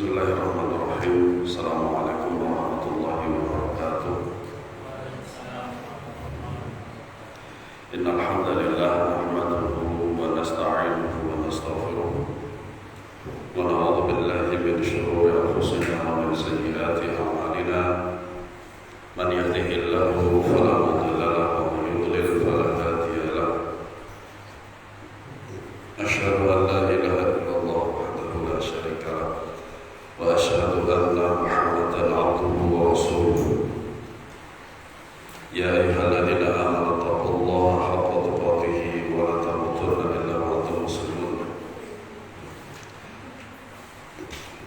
Bismillahirrahmanirrahim. Assalamualaikum warahmatullahi wabarakatuh. Innal hamdalillah nahmaduhu wa nasta'inuhu wa nastaghfiruh wa na'udzu billahi min shururi anfusina wa min sayyiati a'malina. Man yahdihillahu fala mudilla lahu wa man yudlil fala hadiya lahu. Asyhadu an la ilaha illallah wahdahu la syarika lahu wa asyhadu anna Muhammadan abduhu wa rasuluh. Ya ayyuhalladzina amanu taqullaha haqqa tuqatih wa la tamutunna illa wa antum muslimun.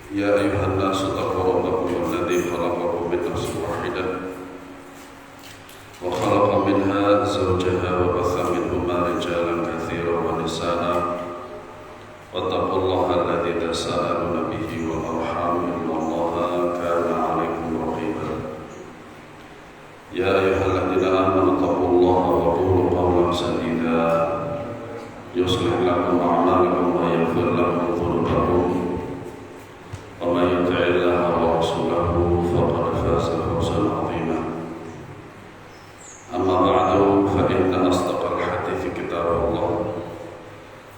Ya ayyuhan nasu taqu rabbakum alladzi khalaqakum min nafsin wahidah wa khalaqa minha zawjaha wa batha minhuma rijalan katsiran wa nisaa. Wattaqullaha alladzi tasaaluna bihi wal arham innallaha kana 'alaykum raqiba. Ya ayyuhalladzina amanu taqullaha wa qulu qawlan sadida yuslih lakum a'malakum wa yaghfir lakum dhunubakum wa may yuti'illaha wa rasulahu faqad faza fawzan 'azima. Amma ba'du fa inna asdaqal hadithi kitabullah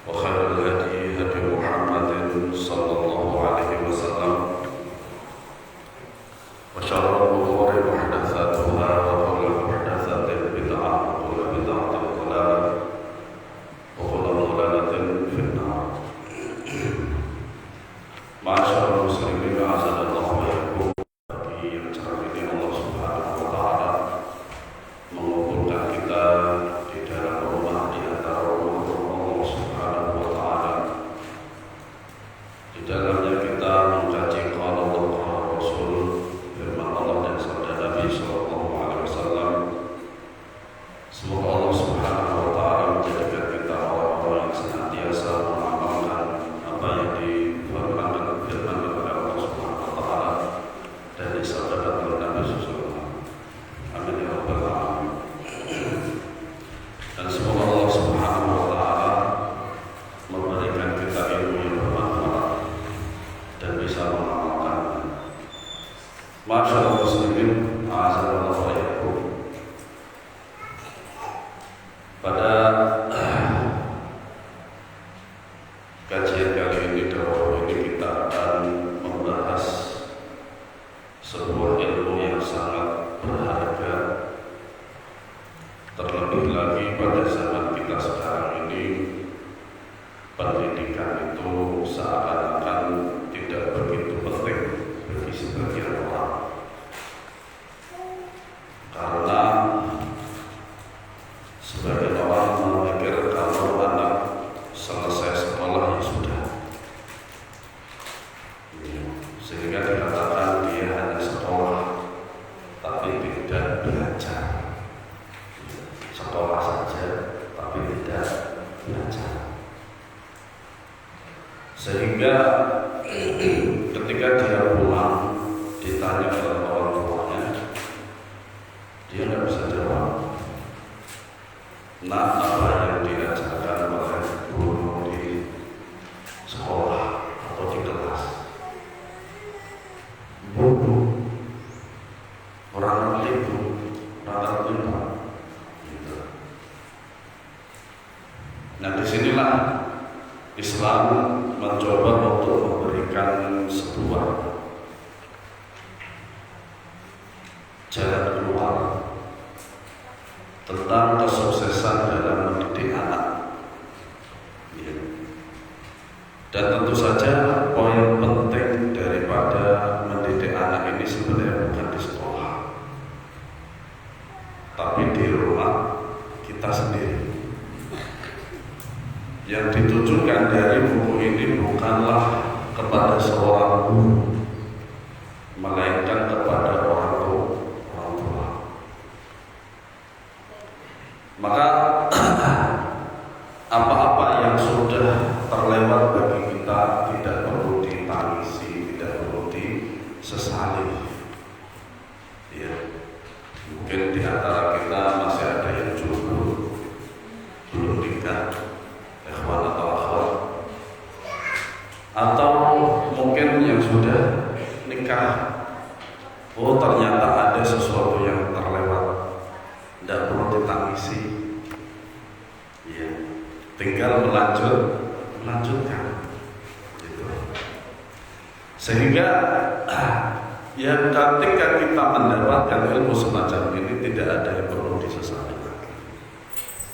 wa khairal hadi hadi Muhammadin sallallahu alaihi wasallam wa syarrul umuri muhdatsatuha wa kullu muhdatsatin bid'ah wa kullu bid'atin dhalalah wa kullu dhalalatin fin nar. Ma'asyiral muslimin azanallahu wa iyyakum. Bagi yang cermin Allah Subhanahu wa taala mengumpulkan kita di dalam rumah di antara rumah Allah Subhanahu wa taala. Di dalamnya kita mengkaji qala Allah qala Rasul, firman Allah dan sabda Nabi sallallahu alaihi wasallam. Semoga Allah Subhanahu wa taala menjadikan kita orang-orang yang senantiasa mengamalkan apa yang difirmankan oleh Allah Subhanahu wa taala dan disabdakan oleh Nabi sallallahu alaihi wasallam. Amin ya rabbal alamin. Dan semoga Allah Subhanahu wa taala memberikan kita ilmu yang bermanfaat dan bisa mengamalkan. Masyaallah muslimin, azanallahu wa iyyakum. Pada kajian kali ini, dakwah ini kita akan membahas sebuah ilmu yang sangat berharga. Terlebih lagi pada zaman kita sekarang ini, pendidikan itu seakan-akan tidak begitu penting bagi sebagian orang, karena sebagian orang memikir kalau anak selesai sekolah ya sudah, sehingga dikatakan dia hanya sekolah tapi tidak belajar. Sekolah saja tapi tidak belajar. Sehingga ketika dia pulang ditanya oleh orang tuanya, dia tidak bisa jawab. Nah, apa yang diajarkan oleh guru di sekolah atau di kelas? Bodoh, orang ngerti bu, orang ngerti pak. Nah, disinilah Islam mencoba untuk memberikan sebuah jalan keluar tentang kesuksesan dalam mendidik anak. Dan tentu saja poin penting daripada mendidik anak ini sebenarnya bukan di sekolah, tapi di rumah kita sendiri. Yang ditujukan dari buku ini bukanlah kepada seorang guru, melainkan kepada orang tua. Maka apa-apa yang sudah terlewat bagi kita tidak perlu ditangisi, tidak perlu disesali. Ya, mungkin di antara kita masih ada yang jomblo, belum nikah, ikhwan atau akhwat, atau mungkin yang sudah sudah nikah, oh ternyata ada sesuatu yang terlewat, tidak perlu ditangisi, ya, tinggal melanjutkan, gitu. Sehingga ya ketika kita mendapatkan ilmu semacam ini tidak ada yang perlu disesali lagi,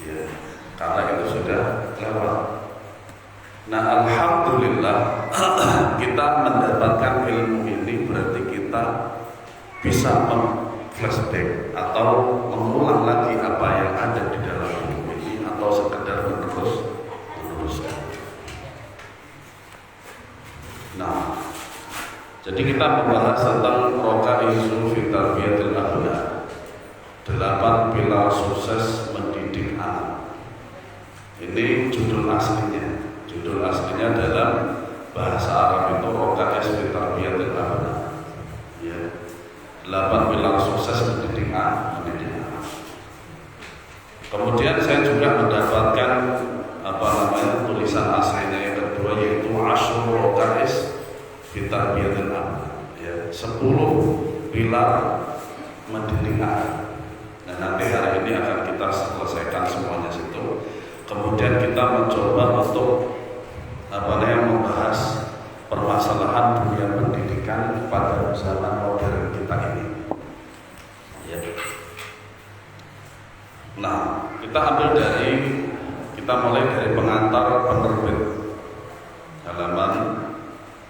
ya, karena itu sudah lewat. Nah, alhamdulillah kita mendapatkan ilmu ini berarti kita bisa flashback atau mengulang lagi apa yang ada di dalam ilmu ini atau sekedar meneruskan. Nah, jadi kita membahas tentang Raqaizu fi Tarbiyatil Abna, 8 pilar sukses mendidik anak. Ini judul aslinya. Judul aslinya dalam bahasa Arab itu Raqaiz fi Tarbiyatil Abna. Ya. 8 pilar sukses mendidik anak. Kemudian saya juga mendapatkan tulisan aslinya yang kedua, yaitu Asyur Raqaiz fi Tarbiyatil Abna. Ya, 10 pilar mendidik anak. Nah, nanti hari ini akan kita selesaikan semuanya situ. Kemudian kita mencoba untuk membahas permasalahan dunia pendidikan pada zaman modern kita ini. Ya. Nah, kita mulai dari pengantar penerbit halaman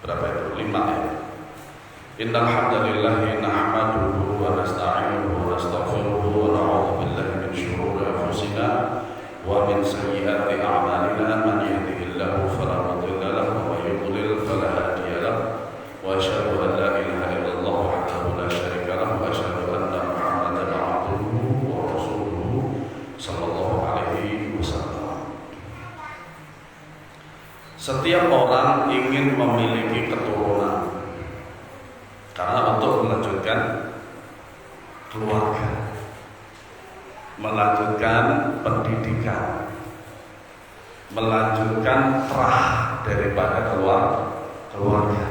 berapa itu? 5 ya. Innal hamdalillahi nahmaduhu wa nasta'inuhu wa nastaghfiruhu wa na'udzu billahi min shururi anfusina wa min sayyiati a'malina. Man yahdihillahu fala mudilla lahu wa may yudlil fala hadiya lahu. Wa asyhadu an la ilaha illallah wahdahu la syarika lahu wa asyhadu anna Muhammadan 'abduhu wa rasuluhu sallallahu alaihi wasallam. Setiap orang ingin memiliki keturunan karena untuk melanjutkan keluarga, melanjutkan pendidikan, melanjutkan terah daripada keluarga.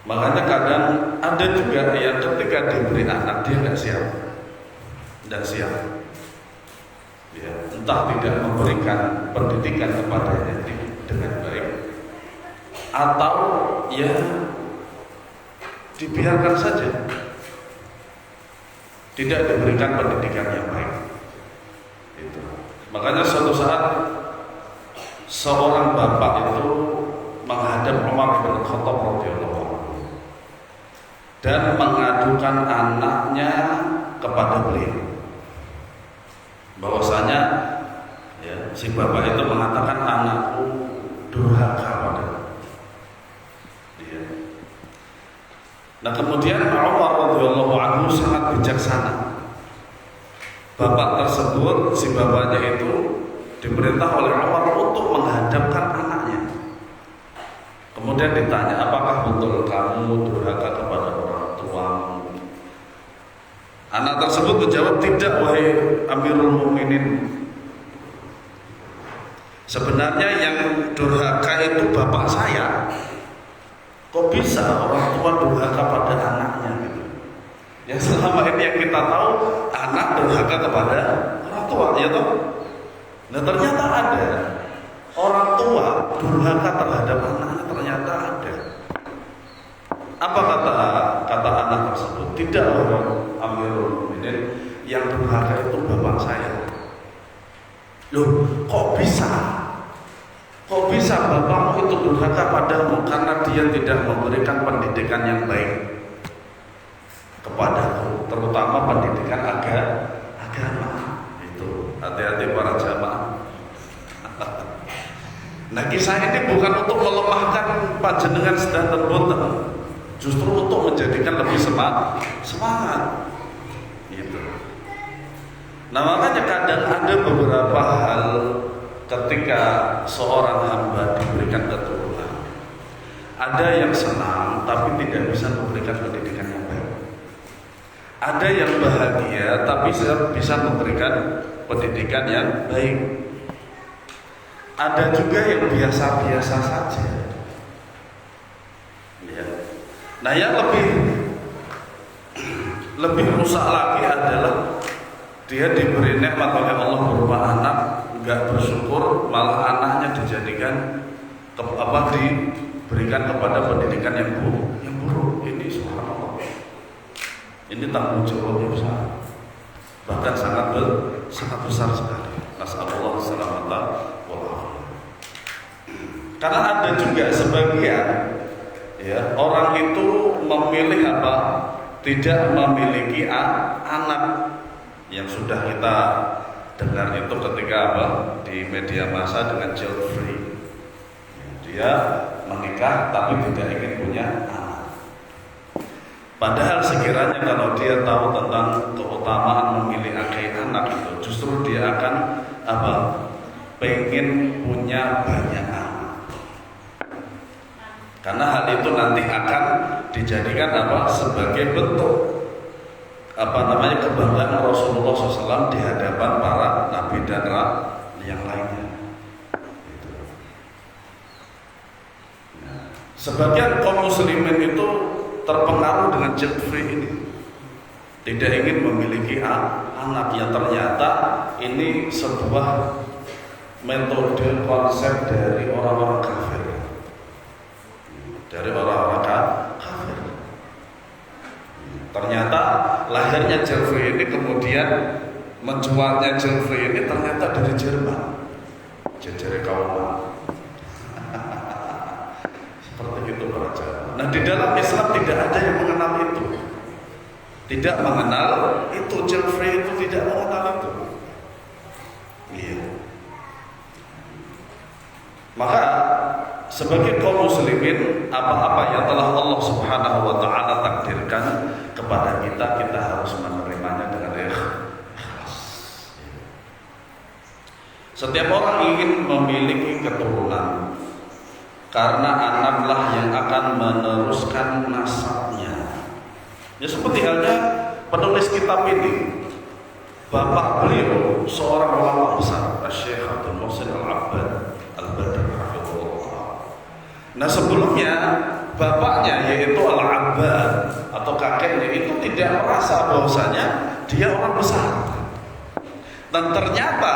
Makanya kadang ada juga yang ketika diberi anak dia tidak siap, ya, entah tidak memberikan pendidikan kepadanya dengan baik, atau ya dibiarkan saja, tidak diberikan pendidikan yang baik. Itu. Makanya suatu saat seorang bapak itu menghadap Umar bin Khattab radhiyallahu anhu dan mengadukan anaknya kepada beliau, bahwasanya ya, si bapak itu mengatakan anakku durhaka padaku. Nah, kemudian Umar radhiyallahu anhu sangat bijaksana. Bapak tersebut, si bapaknya itu diperintah oleh Umar untuk menghadapkan anaknya. Kemudian ditanya, apakah betul kamu durhaka kepada orang tuamu? Anak tersebut menjawab, tidak wahai Amirul Mukminin. Sebenarnya yang durhaka itu bapak saya. Kok bisa orang tua durhaka pada anaknya gitu? Ya selama ini yang kita tahu anak durhaka kepada orang tua, ya toh? Nah ternyata ada orang tua durhaka terhadap anaknya, ternyata ada. Apa kata anak tersebut? Tidak, orang Amirul Mukminin, yang durhaka itu bapak saya. Loh, kok bisa? Kok bisa bapakmu itu durhaka padamu karena dia tidak memberikan pendidikan yang baik kepadaku, terutama pendidikan agama. Itu hati-hati para jamaah. Nah, kisah ini bukan untuk melemahkan panjenengan sedanten boten, justru untuk menjadikan lebih semangat. Gitu. Nah, makanya kadang ada beberapa hal ketika seorang hamba diberikan keturunan, ada yang senang tapi tidak bisa memberikan pendidikan yang baik. Ada yang bahagia tapi bisa memberikan pendidikan yang baik. Ada juga yang biasa-biasa saja. Ya. Nah, yang lebih rusak lagi adalah dia diberi nikmat oleh Allah berupa anak, nggak bersyukur, malah anaknya dijadikan diberikan kepada pendidikan yang buruk. Ini subhanallah. Ini tanggung jawabnya besar, bahkan sangat besar sekali. Nasallallahu salamata wal afiyah. Karena ada juga sebagian ya orang itu memilih tidak memiliki anak, yang sudah kita dengar itu ketika di media massa dengan child free. Dia menikah tapi tidak ingin punya anak. Padahal sekiranya kalau dia tahu tentang keutamaan memilih anak itu, justru dia akan pengen punya banyak anak. Karena hal itu nanti akan dijadikan sebagai bentuk kebanggaan Rasulullah SAW di hadapan para nabi dan yang lainnya. Nah, sebagian kaum muslimin itu terpengaruh dengan child free ini, tidak ingin memiliki anak, yang ternyata ini sebuah metode konsep dari orang-orang kafir. Ternyata lahirnya child free ini, kemudian menjualnya child free ini ternyata dari Jerman, dari kaum seperti itu para jamaah. Nah, di dalam Islam tidak ada yang mengenal itu, tidak mengenal itu child free itu, tidak mengenal itu. Iya. Maka sebagai kaum muslimin, apa-apa yang telah Allah Subhanahu wa taala takdirkan kepada kita harus menerimanya dengan ikhlas. Setiap orang ingin memiliki keturunan, karena anaklah yang akan meneruskan nasabnya. Ya, seperti halnya penulis kitab ini, bapak beliau seorang ulama besar, Syekh Abdul Muhsin Al-Abbad Al-Badr. Nah, sebelumnya bapaknya yaitu Al-Abbad atau kakeknya itu tidak merasa bahwasanya dia orang besar, dan ternyata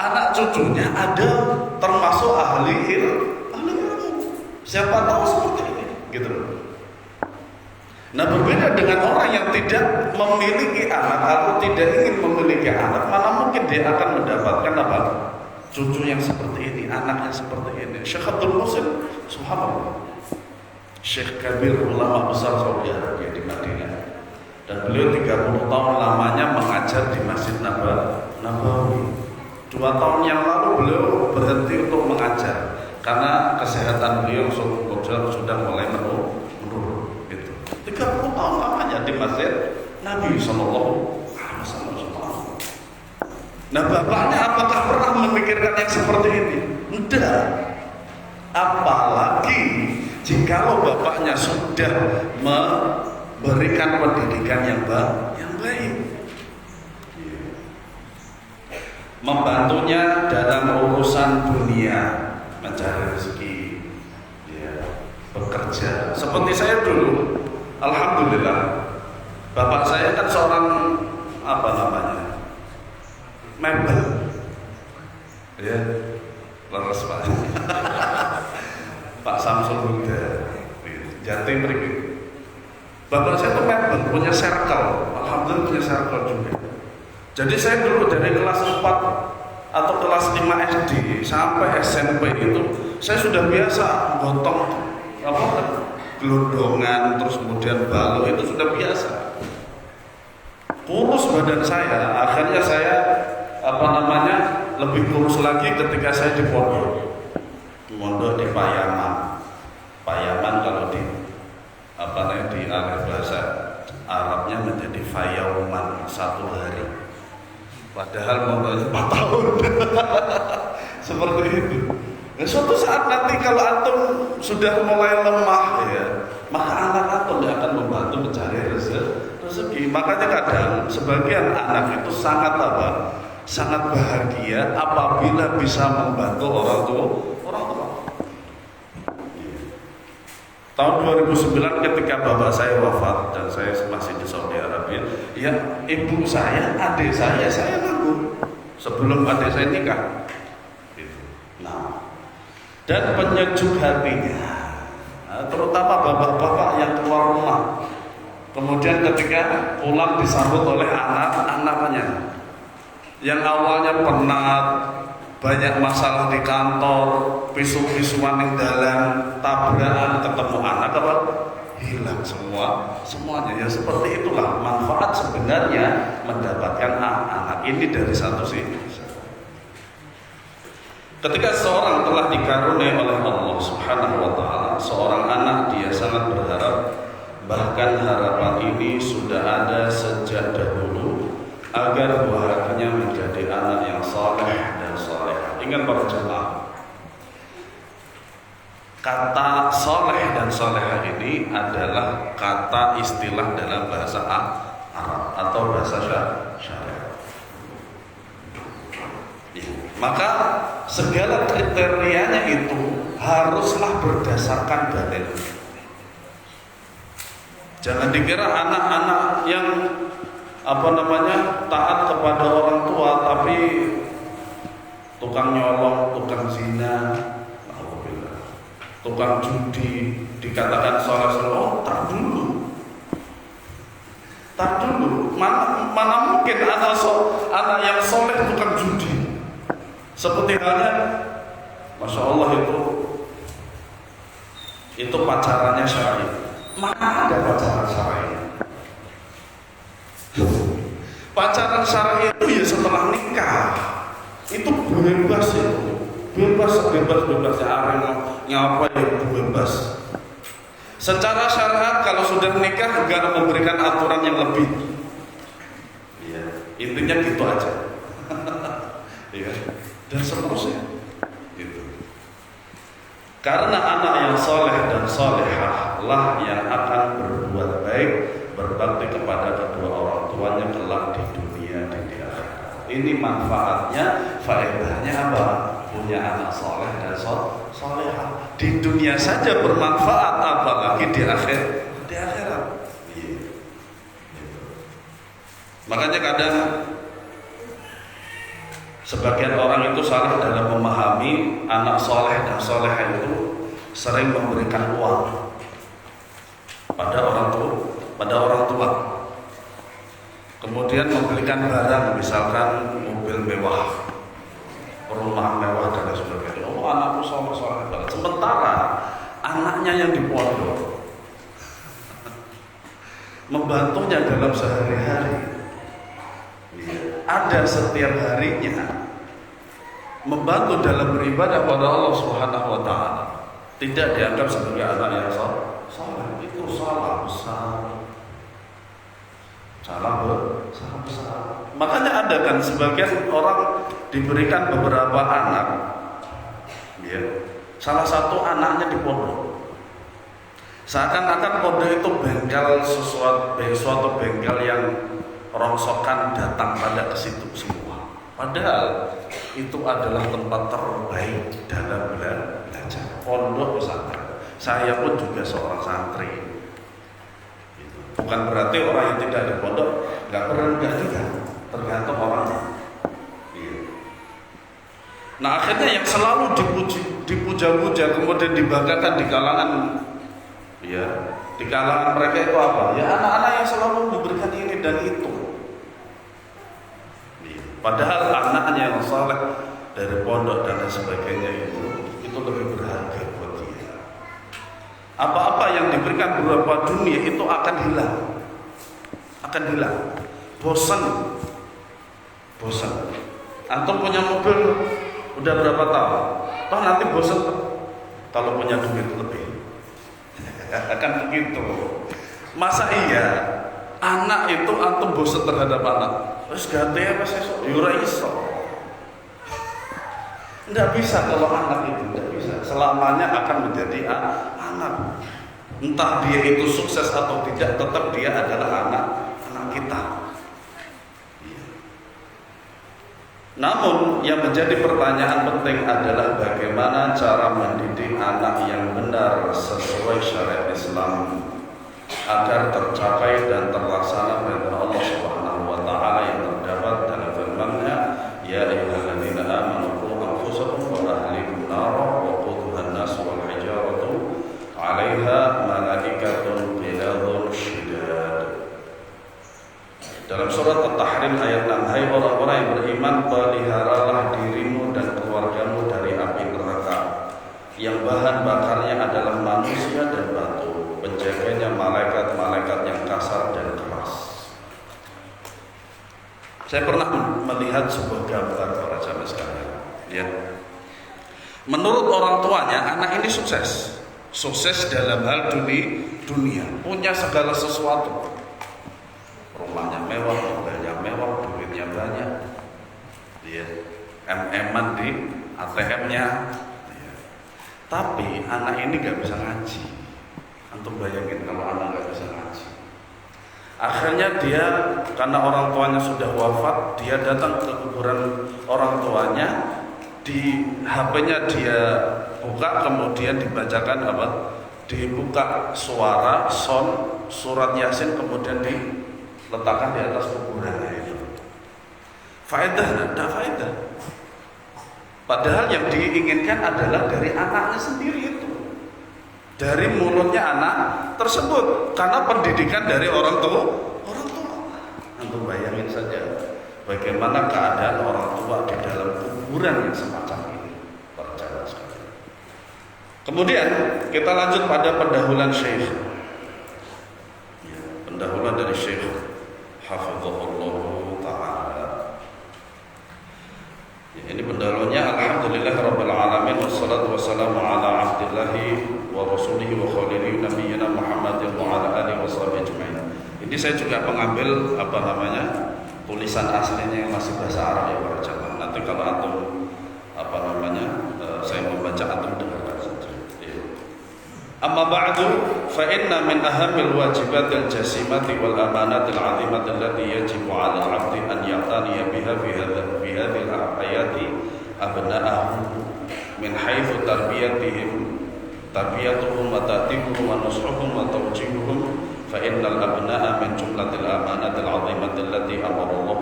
anak cucunya ada termasuk ahli ilmu. Siapa tahu seperti ini, gitu loh. Nah, berbeda dengan orang yang tidak memiliki anak atau tidak ingin memiliki anak, mana mungkin dia akan mendapatkan cucu yang seperti ini, anak yang seperti ini. Syekh Abdul Muhsin, subhanallah, Syekh kabir, ulama besar Saudi Arabia di Madinah, dan beliau 30 tahun lamanya mengajar di Masjid Nabawi. 2 tahun yang lalu beliau berhenti untuk mengajar karena kesehatan beliau sudah mulai menurun. Gitu. 30 tahun lamanya di Masjid Nabi Sallallahu Alaihi Wasallam. Nah, bapaknya apakah pernah memikirkan yang seperti ini? Tidak. Apalagi jikalau bapaknya sudah memberikan pendidikan yang baik, membantunya dalam urusan dunia, mencari rezeki, bekerja. Seperti saya dulu, alhamdulillah, bapak saya kan seorang mebel, ya, leres Pak. Pak Samsul Huda, Jatim Ringin. Bapak saya tuh mebel, punya circle, alhamdulillah punya circle juga. Jadi saya dulu dari kelas 4 atau kelas 5 SD sampai SMP itu saya sudah biasa gotong gelondongan, terus kemudian balo, itu sudah biasa. Kurus badan saya, akhirnya saya lebih kurus lagi ketika saya di pondok di Payaman. Kalau di di alih bahasa Arabnya menjadi Fayauman, 1 hari. Padahal mondoknya 4 tahun. Seperti itu. Nah, suatu saat nanti kalau antum sudah mulai lemah, ya, maka anak antum yang akan membantu mencari rezeki. Makanya kadang sebagian anak itu sangat bahagia apabila bisa membantu orang tua. Tahun 2009 ketika bapak saya wafat dan saya masih di Saudi Arabia, ya ibu saya, adik saya nanggung sebelum adik saya nikah. Nah, dan penyejuk hatinya, terutama bapak-bapak yang keluar rumah, kemudian ketika pulang disambut oleh anak-anaknya yang awalnya penat, banyak masalah di kantor, pisu-pisuan yang dalam, tabrakan, ketemu anak apa? Hilang semuanya. Ya seperti itulah manfaat sebenarnya mendapatkan anak ini dari satu sini. Ketika seorang telah dikaruniai oleh Allah Subhanahu wa taala seorang anak, dia sangat berharap, bahkan harapan ini sudah ada sejak dahulu, agar buahnya menjadi anak yang saleh dan salehah. Ingat para jemaah, kata saleh dan salehah ini adalah kata istilah dalam bahasa Arab atau bahasa syariat. Maka segala kriterianya itu haruslah berdasarkan dalil. Jangan dikira anak-anak yang taat kepada orang tua tapi tukang nyolong, tukang zina, tukang judi dikatakan saleh. Oh, tak dulu. Mana mungkin anak yang soleh tukang judi? Seperti halnya, masya Allah itu pacarannya syar'i. Mana ada pacaran syar'i? Pacaran syar'i itu ya setelah nikah. Itu bebas itu, bebasnya arena ngapa ya bebas. Secara syariat kalau sudah nikah enggak memberikan aturan yang lebih. Iya, intinya gitu aja. Iya. Dan seterusnya gitu. Karena anak yang soleh dan solehah lah yang akan berbuat baik, berbakti kepada kedua orang tuanya kelak di dunia dan di akhirat. Ini manfaatnya, faedahnya apa? Punya anak soleh dan solehah. Di dunia saja bermanfaat, apalagi di akhirat. Iya. Makanya kadang sebagian orang itu salah dalam memahami anak soleh dan solehah itu sering memberikan uang pada orang tua. Kemudian memberikan barang, misalkan mobil mewah, rumah mewah dan sebagainya. Oh, anakku soleh banget. Sementara anaknya yang di pondok membantunya dalam sehari-hari. Ada setiap harinya membantu dalam beribadah pada Allah Subhanahu wa taala, tidak dianggap sebagai anak yang saleh. Itu salah besar. Makanya ada kan sebagian orang diberikan beberapa anak, ya, salah satu anaknya di pondok. Seakan-akan pondok itu bengkel suatu bengkel yang rongsokan datang pada ke situ semua. Padahal itu adalah tempat terbaik dalam belajar. Pondok pesantren. Saya pun juga seorang santri. Bukan berarti orang yang tidak di pondok nggak juga. Tergantung orangnya. Nah akhirnya yang selalu dipuja-puja kemudian dibanggakan di kalangan mereka itu apa? Ya anak-anak yang selalu memberikan ini dan itu. Padahal anaknya yang saleh dari pondok dan sebagainya itu lebih berharga buat dia. Apa-apa yang diberikan berupa dunia itu akan hilang. Bosan. Antum punya mobil udah berapa tahun? Toh nanti bosan kalau punya duit lebih. Akan begitu. Masa iya anak itu antum bosan terhadap anak? Terus ganti apa sesok? Yura iso. Enggak bisa kalau anak itu enggak bisa. Selamanya akan menjadi anak. Entah dia itu sukses atau tidak, tetap dia adalah anak kita. Namun yang menjadi pertanyaan penting adalah bagaimana cara mendidik anak yang benar sesuai syariat Islam agar tercapai dan terlaksana perintah Allah Subhanahu wa taala yang terdapat dalam firman-Nya, ya ayyuhalladzina amanu qu anfusakum wa ahlikum nara wa quduha an-nas wal hijaratu 'alaiha malaikatun ghilazun syidad. Dalam surat At-Tahrim ayat 6, hai orang-orang yang beriman, peliharalah dirimu dan keluargamu dari api neraka yang bahan bakarnya adalah manusia dan batu, penjaganya malaikat-malaikat yang kasar dan keras. Saya pernah melihat sebuah gambar para jamaah sekalian. Ya. Menurut orang tuanya, anak ini sukses dalam hal dunia, punya segala sesuatu, rumahnya mewah, mobilnya mewah, duitnya banyak, ya, MM-an di ATM-nya. Tapi anak ini gak bisa ngaji. Antum bayangin kalau anak gak bisa ngaji. Akhirnya dia, karena orang tuanya sudah wafat, dia datang ke kuburan orang tuanya, di HP-nya dia buka, kemudian dibacakan apa? Dibuka suara, surat Yasin, kemudian diletakkan di atas kuburannya itu. Faedah, tidak faedah. Padahal yang diinginkan adalah dari anaknya sendiri itu, dari mulutnya anak tersebut, karena pendidikan dari orang tua. Antum bayangin saja bagaimana keadaan orang tua di dalam kuburan yang semacam ini, percaya sekali. Kemudian kita lanjut pada pendahuluan Syekh. Ya, pendahuluan dari Syekh Hafizahullah Ta'ala. Ya, ini pendahulunya, alhamdulillah rabbil alamin wassalatu wassalamu ala abdillahi wa rasulihi wa khalilihi nabiyyina Muhammadin wa ala alihi washabihi ajmain. Ini saya juga mengambil tulisan aslinya yang masih bahasa Arab ya para jamaah. Nanti kalau antum saya membaca, antum dengarkan saja. Ya. Amma ba'du fa inna min ahammil wajibatil jasimati wal amanatil 'azimati allati yajibu 'ala al-'abdi an ya'taniya biha fi hadhihi al-hayati abna'ahu min haitsu tarbiyatuhum wa ta'dibuhum wa nushuhum wa tawjihuhum fa innal abna'a min jumlatil amanatil 'azimati allati amara Allah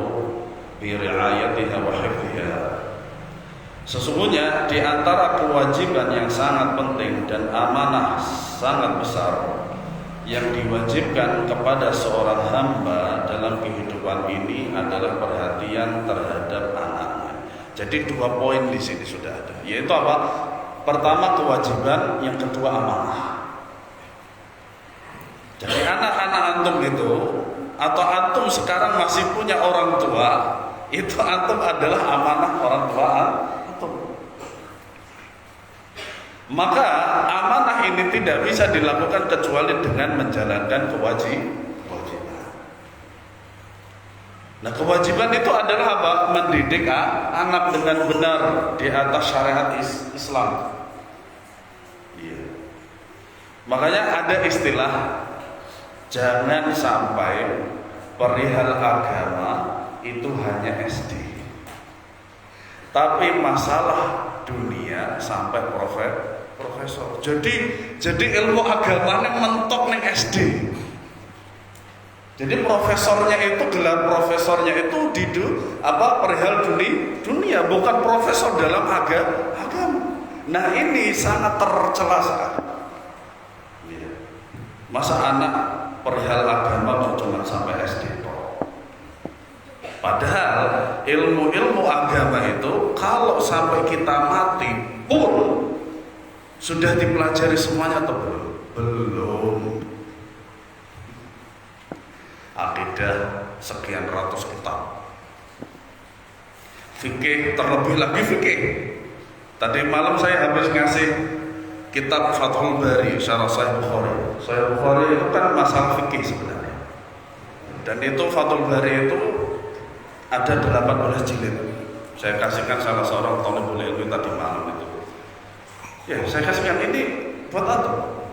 bi ri'ayatiha wa hifdhiha. Sesungguhnya di antara kewajiban yang sangat penting dan amanah sangat besar yang diwajibkan kepada seorang hamba dalam kehidupan ini adalah perhatian terhadap anaknya. Jadi 2 poin di sini sudah ada, yaitu apa? Pertama kewajiban, yang kedua amanah. Jadi anak-anak antum itu, atau antum sekarang masih punya orang tua, itu antum adalah amanah orang tua antum. Maka amanah ini tidak bisa dilakukan kecuali dengan menjalankan kewajiban. Nah, kewajiban itu adalah apa? Mendidik anak dengan benar di atas syariat Islam. Iya. Makanya ada istilah, jangan sampai perihal agama itu hanya SD, tapi masalah dunia sampai profesor. Jadi ilmu agamanya mentok ning SD. Jadi profesornya itu, gelar profesornya itu perihal dunia, bukan profesor dalam agama. Nah, ini sangat tercela sekali. Masa anak perihal agama cuma sampai SD. Padahal ilmu-ilmu agama itu kalau sampai kita mati pun sudah dipelajari semuanya atau belum? Belum. Akidah sekian ratus kitab, fikih terlebih lagi fikih. Tadi malam saya habis ngasih kitab Fathul Bari syarah Sahih Bukhari. Sahih Bukhari itu kan masalah fikih sebenarnya. Dan itu Fathul Bari itu ada 18 jilid. Saya kasihkan salah seorang thalibul ilmi tadi malam itu. Ya, saya kasihkan ini buat antum.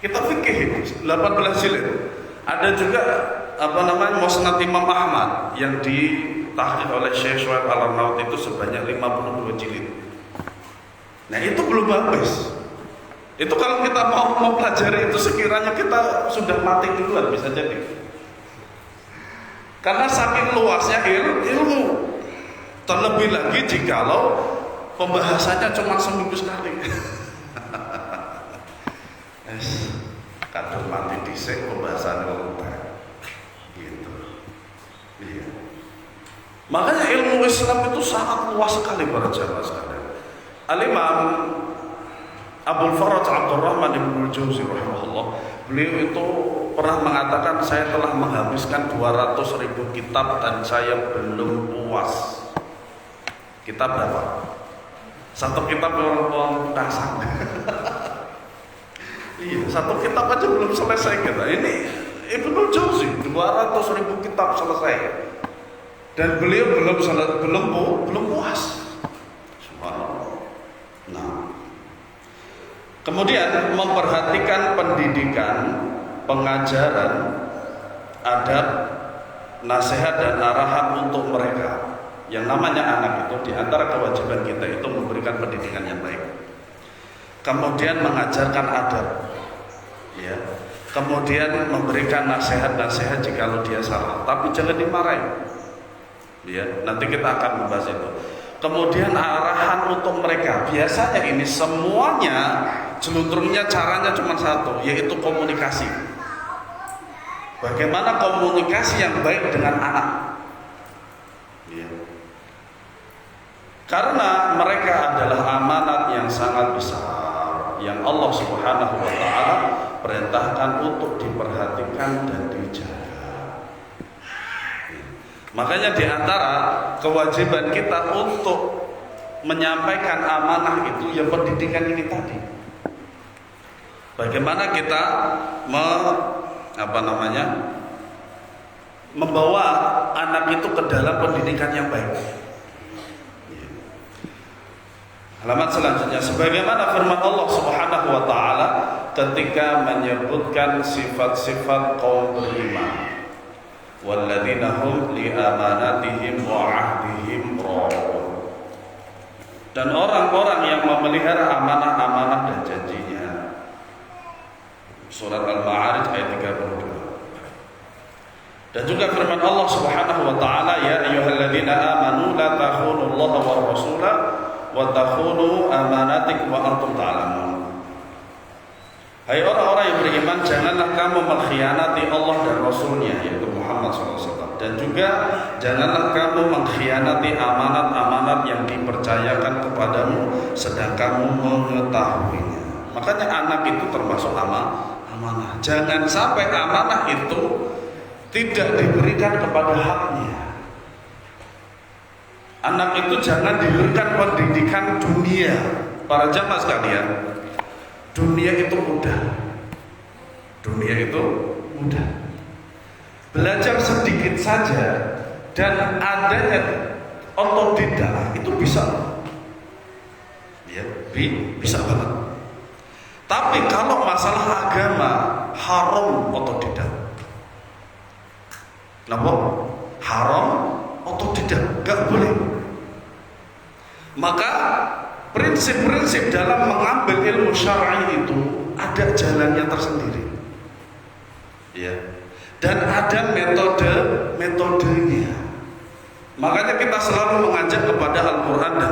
Kita fikih 18 jilid. Ada juga Musnad Imam Ahmad yang tahqiq oleh Syekh Syuaib Al-Arnaut itu sebanyak 52 jilid. Nah itu belum habis. Itu kalau kita mau mempelajari itu sekiranya kita sudah mati duluan bisa jadi. Karena saking luasnya ilmu. Terlebih lagi jikalau pembahasannya cuma seminggu sekali. Kadang mati dhisik pembahasannya lontar. Gitu. Iya. Makanya ilmu Islam itu sangat luas sekali para jamaah sekalian. Al-Imam Abdul Faraj Abdurrahman Ibnu Jauzi rahimahullah, beliau itu pernah mengatakan saya telah menghabiskan 200.000 kitab dan saya belum puas. Kitab berapa? Satu kitab orang kasang. Iya, satu kitab aja belum selesai kita. Ini Ibnu Jauzi 200.000 kitab selesai. Dan beliau belum puas. Subhanallah. Nah, kemudian memperhatikan pendidikan, pengajaran, adab, nasihat dan arahan untuk mereka. Yang namanya anak itu di antara kewajiban kita itu memberikan pendidikan yang baik. Kemudian mengajarkan adab. Ya. Kemudian memberikan nasihat-nasihat jika dia salah, tapi jangan dimarahi. Ya, nanti kita akan membahas itu. Kemudian arahan untuk mereka. Biasanya ini semuanya jeluntrungnya caranya cuma satu, yaitu komunikasi. Bagaimana komunikasi yang baik dengan anak? Ya. Karena mereka adalah amanat yang sangat besar yang Allah Subhanahu wa taala perintahkan untuk diperhatikan dan dijaga. Makanya di antara kewajiban kita untuk menyampaikan amanah itu ya pendidikan ini tadi. Bagaimana kita membawa anak itu ke dalam pendidikan yang baik. Halaman selanjutnya, sebagaimana firman Allah Subhanahu wa taala ketika menyebutkan sifat-sifat kaum beriman. Walladzina hum li amanatihim wa 'ahdihim ra'un. Dan orang-orang yang memelihara amanah-amanah dan janjinya. Surat Al-Ma'arij ayat 32. Dan juga firman Allah Subhanahu wa taala, ya ayyuhalladzina amanu la takhunullaha war rasula wa takhunu amanatikum wa antum ta'lamun. Hai orang-orang yang beriman, janganlah kamu mengkhianati Allah dan Rasulnya, yaitu Muhammad SAW. Dan juga janganlah kamu mengkhianati amanat-amanat yang dipercayakan kepadamu sedang kamu mengetahuinya. Makanya anak itu termasuk amanah. Jangan sampai amanah itu tidak diberikan kepada haknya. Anak itu jangan diberikan pendidikan dunia. Para jamaah sekalian, dunia itu mudah. Belajar sedikit saja dan adanya otodidak itu bisa. Ya, bisa banget. Tapi kalau masalah agama haram otodidak. Kenapa? Haram otodidak, gak boleh. Maka prinsip-prinsip dalam mengambil ilmu syar'i itu ada jalannya tersendiri. Ya. Dan ada metodenya. Makanya kita selalu mengajak kepada Al-Quran dan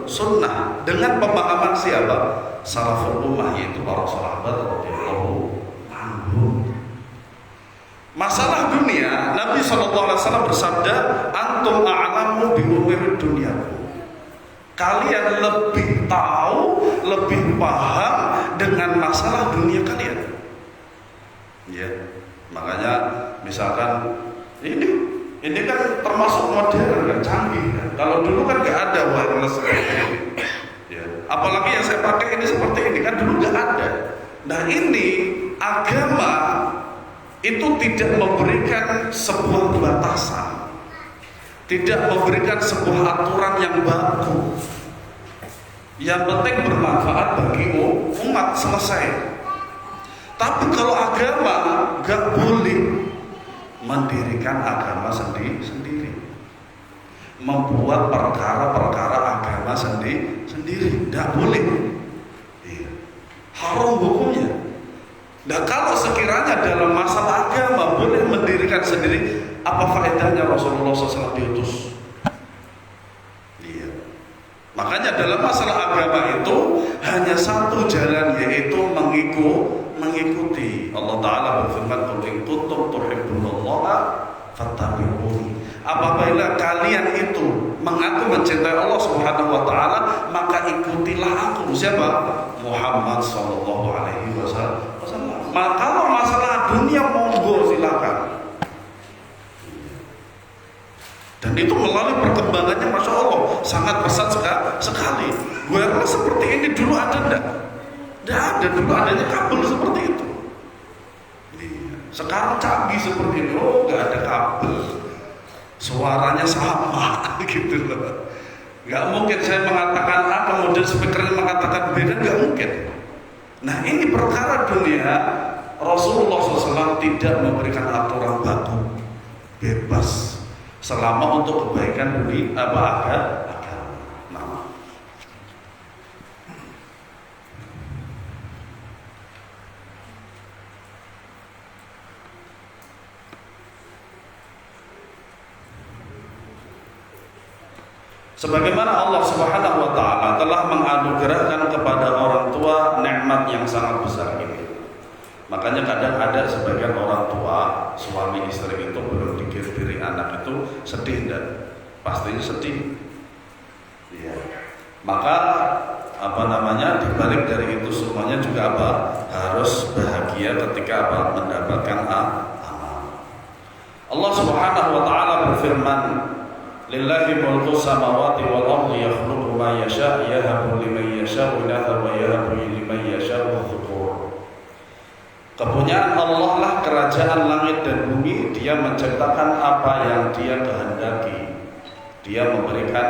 Sunnah dengan pemahaman siapa? Salaful ummah, yaitu para sahabat radhiyallahu anhum. Masalah dunia, Nabi SAW bersabda, antum a'lamu bi umuri dunyakum. Kalian lebih tahu, lebih paham dengan masalah dunia kalian. Ya, makanya misalkan ini kan termasuk modern dan canggih kan. Kalau dulu kan nggak ada wireless kayak ini. Ya. Apalagi yang saya pakai ini seperti ini kan dulu nggak ada. Nah ini agama itu tidak memberikan sebuah batasan, tidak memberikan sebuah aturan yang baku. Yang penting bermanfaat bagi umat, selesai. Tapi kalau agama gak boleh mendirikan agama sendiri. membuat perkara-perkara agama sendiri, tidak boleh. Iya. Haram hukumnya. Nah, kalau sekiranya dalam masalah agama boleh mendirikan sendiri, apa faedahnya Rasulullah SAW diutus? Iya. Makanya dalam masalah agama itu hanya satu jalan, yaitu mengikuti. Allah Ta'ala berfirman, "Qul in kuntum tuhibbunallaha fattabi'uni." Apabila kalian itu mengaku mencintai Allah Subhanahu wa taala, maka ikutilah aku. Siapa? Muhammad sallallahu alaihi wasallam. Maka kalau masalah dunia monggo silakan. Dan itu melalui perkembangannya, masya Allah, sangat pesat sekali. Gue rasa seperti ini dulu ada enggak? Tidak ada, dulu adanya kabel seperti itu. Sekarang canggih seperti ini, oh nggak ada kabel. Suaranya sama gitu loh. Nggak mungkin saya mengatakan A kemudian speakernya mengatakan B, kan nggak mungkin. Nah, ini perkara dunia. Rasulullah SAW tidak memberikan aturan baku, bebas, selama untuk kebaikan dunia agama. Nah, sebagaimana Allah Subhanahu wa taala telah menganugerahkan kepada orang tua nikmat yang sangat besar ini. Makanya kadang ada sebagian orang tua, suami istri itu belum dikir-kiri anak itu sedih, dan pastinya sedih. Ya. Maka dibalik dari itu semuanya juga harus bahagia ketika mendapatkan amal. Allah Subhanahu wa taala berfirman, "Lillahi mulku samawati wal ardi yakhluqu ma yasha' yahabu liman yasha'u inatha wa yahabu liman yasha'u dhukur." Kepunyaan Allah lah kerajaan langit dan bumi. Dia menciptakan apa yang Dia kehendaki. Dia memberikan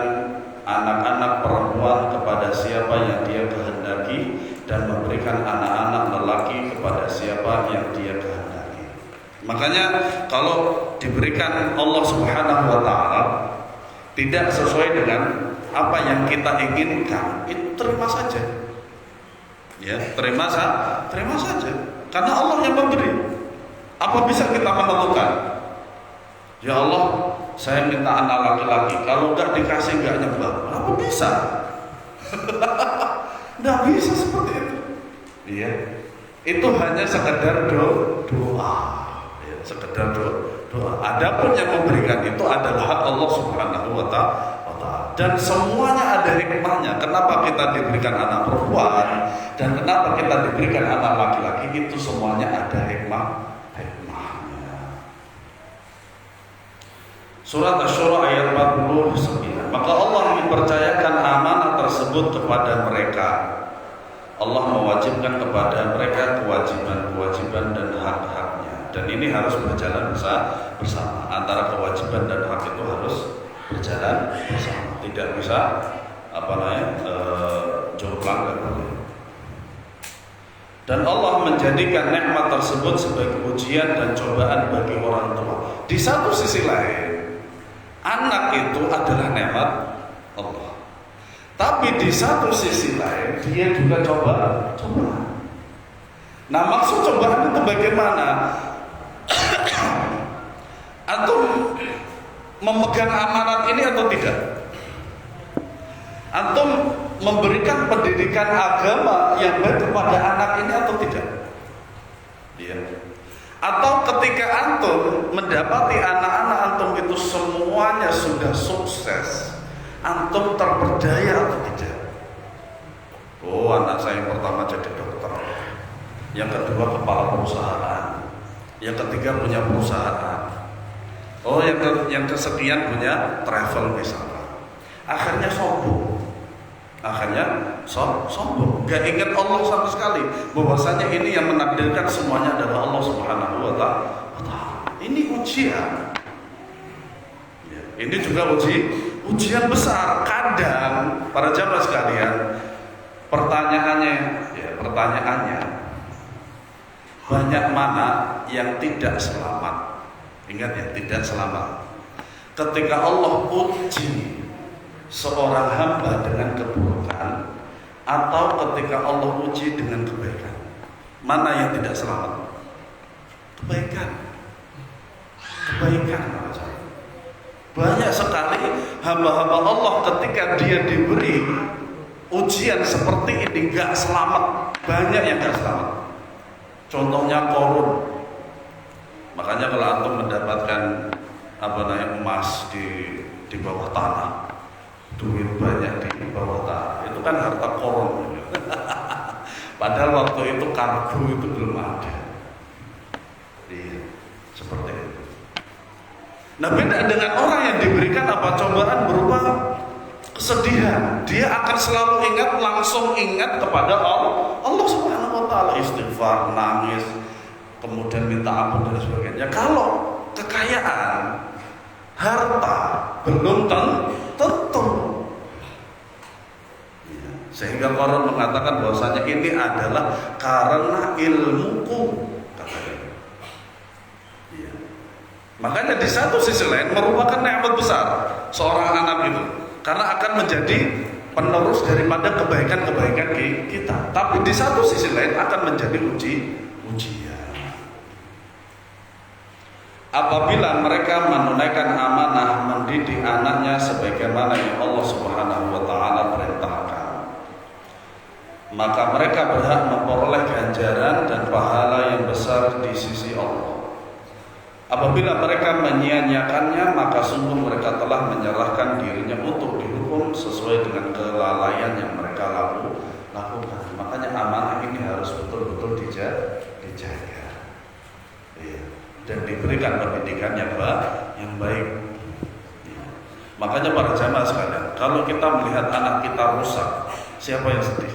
anak-anak perempuan kepada siapa yang Dia kehendaki, dan memberikan anak-anak lelaki kepada siapa yang Dia kehendaki. Makanya kalau diberikan Allah Subhanahu wa taala tidak sesuai dengan apa yang kita inginkan, itu terima saja. Ya, terima saja. Karena Allah yang memberi. Apa bisa kita menentukan? Ya Allah, saya minta anak laki-laki. Kalau nggak dikasih nggak nyembah. Apa bisa? Nggak bisa seperti itu. Iya. Itu hanya sekedar doa. Ya, sekedar doa. Adapun yang memberikan itu adalah hak Allah Subhanahu wa taala. Dan semuanya ada hikmahnya. Kenapa kita diberikan anak perempuan dan kenapa kita diberikan anak laki-laki, itu semuanya ada hikmahnya. Surat Asy-Syura ayat 49. Maka Allah mempercayakan amanah tersebut kepada mereka. Allah mewajibkan kepada mereka kewajiban-kewajiban dan hak-haknya. Dan ini harus berjalan bersama. Antara kewajiban dan hak itu harus berjalan bersama. Tidak bisa jomplang, nggak boleh. Dan Allah menjadikan nikmat tersebut sebagai ujian dan cobaan bagi orang tua. Di satu sisi lain, anak itu adalah nikmat Allah. Tapi di satu sisi lain, dia juga cobaan. Nah, maksud cobaan itu bagaimana? Antum memegang amanat ini atau tidak? Antum memberikan pendidikan agama yang baik kepada anak ini atau tidak? Iya. Atau ketika antum mendapati anak-anak antum itu semuanya sudah sukses, antum terperdaya atau tidak? Oh, anak saya yang pertama jadi dokter, yang kedua kepala perusahaan, yang ketiga punya perusahaan, oh yang kesekian punya travel misalnya. Akhirnya sombong. Sombong. Gak ingat Allah sama sekali. Bahwasanya ini yang menakdirkan semuanya adalah Allah Subhanahu wa taala. Ini ujian. Ya, ini juga ujian besar. Kadang para jamaah sekalian, pertanyaannya, banyak mana yang tidak selamat. Ingat ya, tidak selamat. ketika Allah uji seorang hamba dengan keburukan atau ketika Allah uji dengan kebaikan? Mana yang tidak selamat? Kebaikan. Banyak sekali hamba-hamba Allah ketika dia diberi ujian seperti ini gak selamat. Banyak yang gak selamat. Contohnya Korun. Makanya kalau antum mendapatkan emas di bawah tanah, duit banyak di bawah tanah, itu kan harta Korun. Padahal waktu itu kargo itu belum ada. Iya, seperti itu. Nah, beda dengan orang yang diberikan cobaan berupa kesedihan. Dia akan selalu langsung ingat kepada Allah Subhanahu wa taala, istighfar, nangis, kemudian minta ampun dan sebagainya. Kalau kekayaan, harta belum tentu. Sehingga Quran mengatakan bahwasanya ini adalah karena ilmuku, katanya. Ya. Makanya di satu sisi lain merupakan nikmat besar seorang anak itu, karena akan menjadi penerus daripada kebaikan-kebaikan kita. Tapi di satu sisi lain akan menjadi ujian. Apabila mereka menunaikan amanah mendidik anaknya sebagaimana yang Allah Subhanahu wa taala perintahkan, maka mereka berhak memperoleh ganjaran dan pahala yang besar di sisi Allah. Apabila mereka menyia-nyiakannya, maka sungguh mereka telah menyerahkan dirinya untuk dihukum sesuai dengan kelalaian yang mereka lakukan. Makanya amanah ini harus betul-betul dijaga. Ya. Dan diberikan pendidikan yang baik. Ya. Makanya para jamaah sekalian, kalau kita melihat anak kita rusak, siapa yang sedih?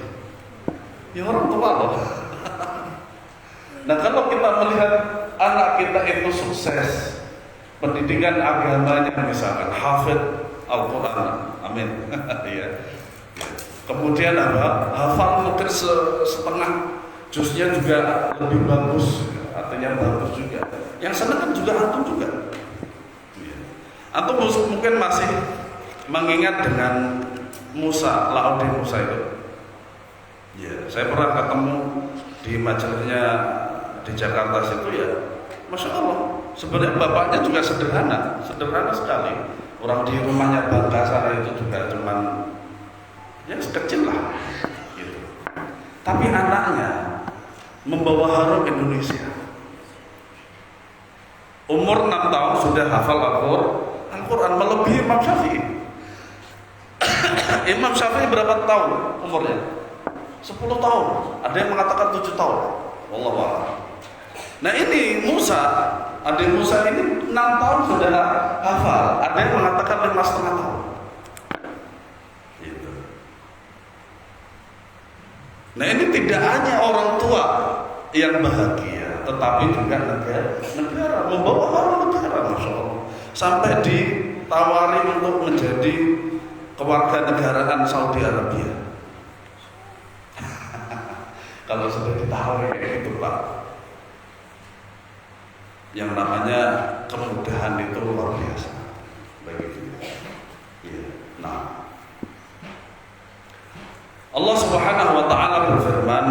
Ya orang tua loh. Nah, kalau kita melihat anak kita itu sukses, pendidikan agamanya misalkan hafid Al-Quran, amin. Ya. Kemudian hafal mungkin setengah juznya juga lebih bagus, artinya bagus juga. Yang senang kan juga antum juga. Ya. Antum mungkin masih mengingat dengan Musa, Laudi Musa itu. Ya, saya pernah ketemu di majalahnya di Jakarta situ ya, Masya Allah. Sebenarnya bapaknya juga sederhana sekali. Orang di rumahnya Bangka sana itu juga cuman ya sekecil lah, gitu. Tapi anaknya membawa harum Indonesia. Umur 6 tahun sudah hafal Al-Quran, melebihi Imam Syafi'i. Imam Syafi'i berapa tahun umurnya? 10 tahun, ada yang mengatakan 7 tahun. Wallahu a'lam. Nah ini Musa, adik Musa ini 6 tahun sudah hafal, ada yang mengatakan 5,5 tahun. Gitu. Nah ini tidak hanya orang tua yang bahagia, tetapi juga negara membawa harum negara, Masya Allah. Sampai ditawari untuk menjadi kewarganegaraan Saudi Arabia. Kalau sudah ditawari kayak gitu Pak, yang namanya kemudahan itu luar biasa bagi kita. Ya. Nah, Allah Subhanahu wa taala berfirman,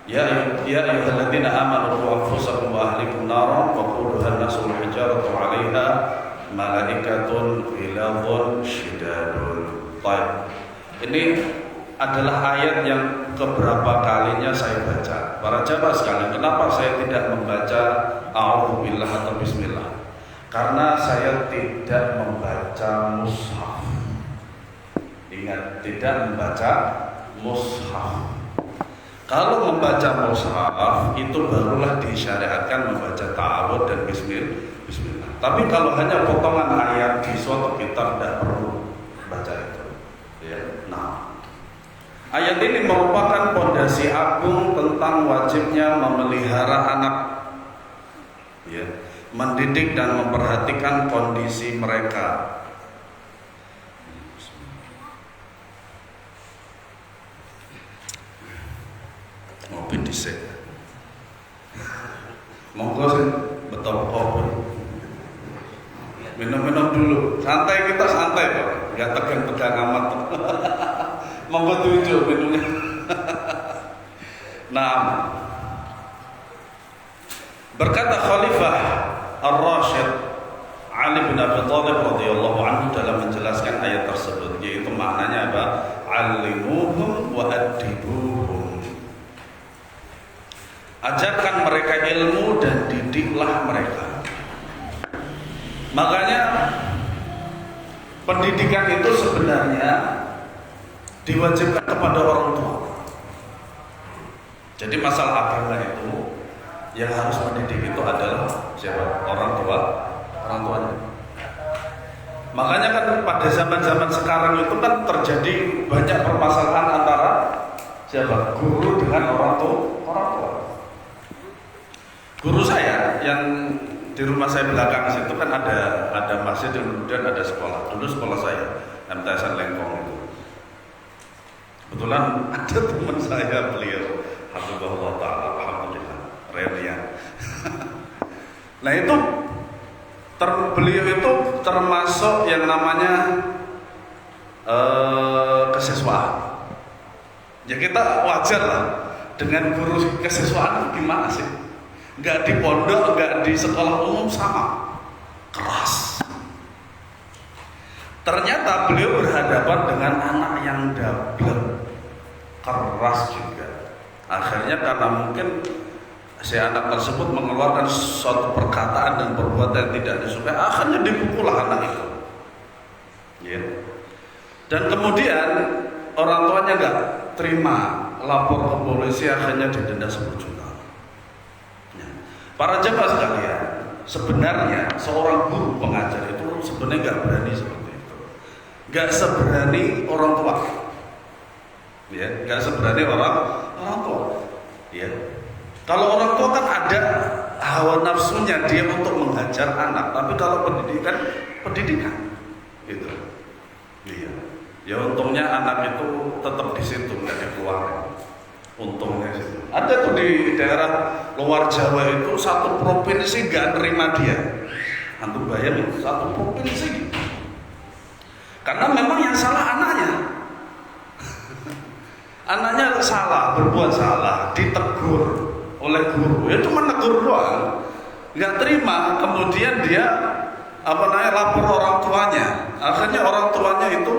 Ya ayyuhalladzina amanu qu anfusakum wa ahlikum naran wa quduha an-nasu wal hijaratu 'alaiha malaikatun ghilazun syidadun. Baik. Ini adalah ayat yang keberapa kalinya saya baca. Para jamaah sekalian, kenapa saya tidak membaca a'udzubillah atau bismillah? Karena saya tidak membaca mushaf. Ingat, tidak membaca mushaf. Kalau membaca mushaf itu barulah disyariatkan membaca ta'awudz dan bismillah. Tapi kalau hanya potongan ayat di suatu kitab tidak perlu baca itu. Ya. Nah, ayat ini merupakan pondasi agung tentang wajibnya memelihara anak, ya, mendidik dan memperhatikan kondisi mereka. Ngopi dhisik. Monggo sing betul kopi. minum-minum dulu. Santai, kita santai kok, nggak tegang-tegang amat. Monggo tujuh minumnya. Nah, berkata Khalifah Ar-Rasyid Ali bin Abi Thalib radhiyallahu anhu dalam menjelaskan ayat tersebut, yaitu maknanya apa? Alimuhum wa adibuhum. Ajarkan mereka ilmu dan didiklah mereka. Makanya pendidikan itu sebenarnya diwajibkan kepada orang tua. Jadi masalah agama itu yang harus mendidik itu adalah siapa? Orang tua, orang tuanya. Makanya kan pada zaman-zaman sekarang itu kan terjadi banyak permasalahan antara siapa? Guru dengan orang tua. Guru saya yang di rumah saya belakang situ kan ada masjid dan kemudian ada sekolah. Dulu sekolah saya MTSN Lengkong itu. Kebetulan ada teman saya, beliau Hafizahullah Ta'ala, alhamdulillah, Relian. Nah itu beliau itu termasuk yang namanya kesiswaan. Ya kita wajar lah dengan guru kesiswaan gimana sih? Nggak di pondok, nggak di sekolah umum sama, keras. Ternyata beliau berhadapan dengan anak yang dablek, keras juga. Akhirnya karena mungkin si anak tersebut mengeluarkan suatu perkataan dan perbuatan yang tidak disukai, akhirnya dipukullah anak itu. Ya. Dan kemudian orang tuanya nggak terima, lapor ke polisi, akhirnya didenda 10 juta. Para jemaah sekalian, sebenarnya seorang guru pengajar itu sebenarnya nggak berani seperti itu, nggak seberani orang tua, ya, nggak seberani orang tua, ya. Kalau orang tua kan ada hawa nafsunya dia untuk menghajar anak, tapi kalau pendidikan, gitu, iya. Ya untungnya anak itu tetap di situ, nggak dikeluarkan. Untungnya situ. Ada tuh di daerah luar Jawa itu satu provinsi gak nerima dia. Antum bayangin, satu provinsi. Karena memang yang salah anaknya. Anaknya salah, berbuat salah, ditegur oleh guru. Ya cuma negur doang. Gak terima, kemudian dia lapor orang tuanya. Akhirnya orang tuanya itu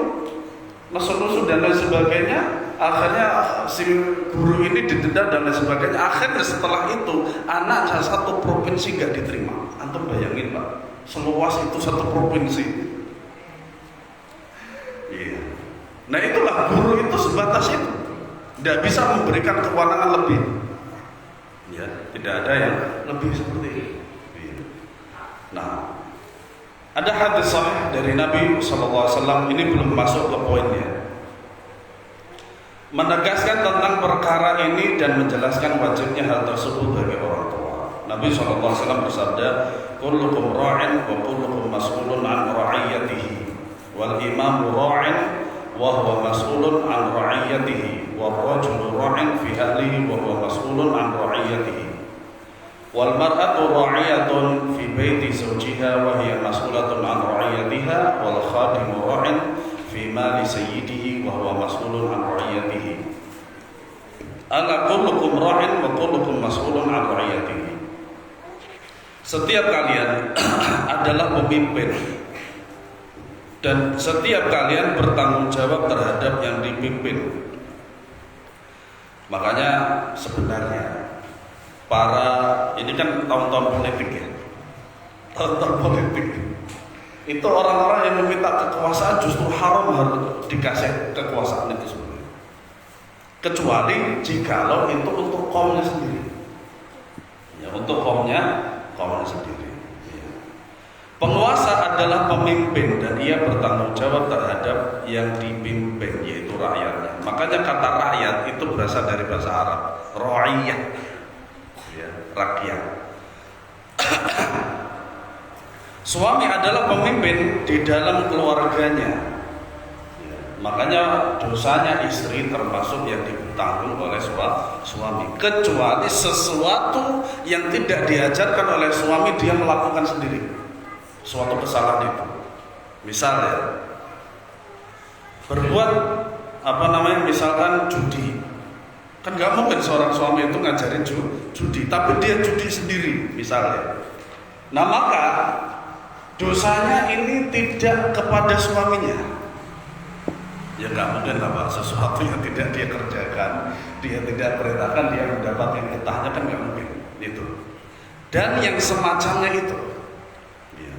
nusuk-nusuk dan lain sebagainya. Akhirnya si guru ini didenda dan lain sebagainya. Akhirnya setelah itu anak satu provinsi gak diterima. Antum bayangin Pak, seluas itu satu provinsi. Iya. Nah itulah guru itu sebatas itu, tidak bisa memberikan kewenangan lebih. Ya, tidak ada yang lebih seperti itu. Iya. Nah, ada hadis sahih dari Nabi SAW, ini belum masuk ke poinnya, menegaskan tentang perkara ini dan menjelaskan wajibnya hal tersebut bagi orang tua. Nabi SAW bersabda, kullukum ra'in wa kullukum mas'ulun an ra'iyatihi, wal imamu ra'in wa huwa mas'ulun an ra'iyatihi, wal rajulu ra'in fi ahlihi wa huwa mas'ulun an ra'iyatihi, wal mar'atu ra'iyatun fi baiti zawjiha wa hiya mas'ulatun an ra'iyatiha, wal khadimu ra'in fi mali sayyidihi wa huwa mas'ulun an ra'iyatihi. Ala kullukum ra'in wa kullukum mas'ulun an ra'iyatihi. Setiap kalian adalah pemimpin dan setiap kalian bertanggung jawab terhadap yang dipimpin. Makanya sebenarnya ini kan tahun-tahun politik ya, tahun-tahun politik itu orang-orang yang meminta kekuasaan justru haram harus dikasih kekuasaan itu sebenarnya, kecuali jikalau itu untuk kaumnya sendiri, ya, untuk kaumnya sendiri. Ya. Penguasa adalah pemimpin dan ia bertanggung jawab terhadap yang dipimpin, yaitu rakyatnya. Makanya kata rakyat itu berasal dari bahasa Arab, ra'iyah, ya, rakyat. Suami adalah pemimpin di dalam keluarganya. Makanya dosanya istri termasuk yang ditanggung oleh suami, kecuali sesuatu yang tidak diajarkan oleh suami dia melakukan sendiri. suatu kesalahan itu. Misalnya berbuat misalkan judi. Kan nggak mungkin seorang suami itu ngajarin judi, tapi dia judi sendiri misalnya. Nah maka dosanya ini tidak kepada suaminya. Ya nggak mungkin lah Pak, sesuatu yang tidak dia kerjakan, dia tidak perintahkan, dia mendapat yang getahnya, kan nggak mungkin itu. Dan yang semacamnya itu, ya.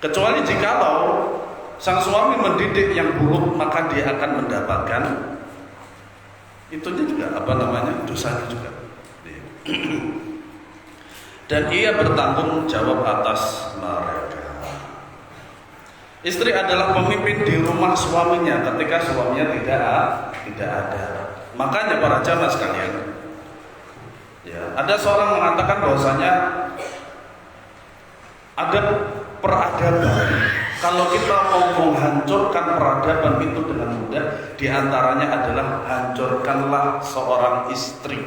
Kecuali jikalau sang suami mendidik yang buruk, maka dia akan mendapatkan itunya juga dosanya juga. Ya. Dan ia bertanggung jawab atas mereka. Istri adalah pemimpin di rumah suaminya ketika suaminya tidak ada. Makanya para jamaah sekalian, ya, ada seorang mengatakan bahwasanya ada peradaban. Kalau kita mau menghancurkan peradaban itu dengan mudah, diantaranya adalah hancurkanlah seorang istri,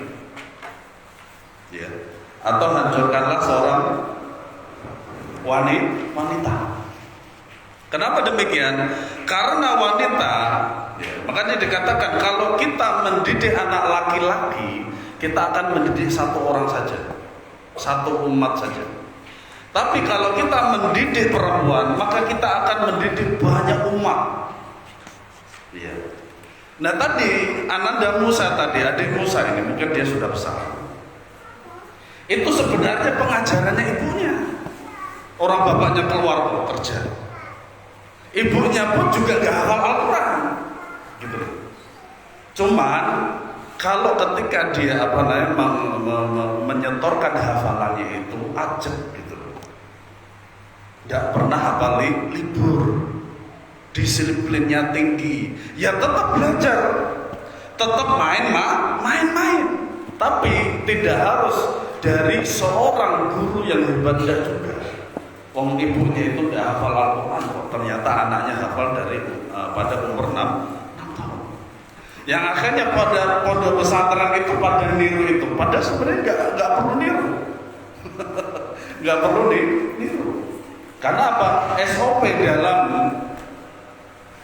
ya, atau hancurkanlah seorang wanita. Kenapa demikian? Karena wanita, ya, makanya dikatakan kalau kita mendidik anak laki-laki, kita akan mendidik satu orang saja, satu umat saja. Tapi kalau kita mendidik perempuan, maka kita akan mendidik banyak umat. Ya. Nah tadi Ananda Musa tadi, adik Musa ini mungkin dia sudah besar. Itu sebenarnya pengajarannya ibunya. Orang bapaknya keluar kerja, ibunya pun juga gak hafal Al-Quran gitu. Cuman kalau ketika dia menyetorkan hafalannya itu ajeb gitu, gak pernah hafal libur, disiplinnya tinggi, ya tetap belajar, tetap main, tapi tidak harus dari seorang guru yang hebat juga. Wong ibunya itu gak hafal Al-Quran kok, ternyata anaknya hafal dari pada umur 6 tahun. Yang akhirnya pada pondok pesantren itu pada niru itu, padahal sebenarnya gak perlu niru. Gak perlu niru. Karena apa? SOP dalam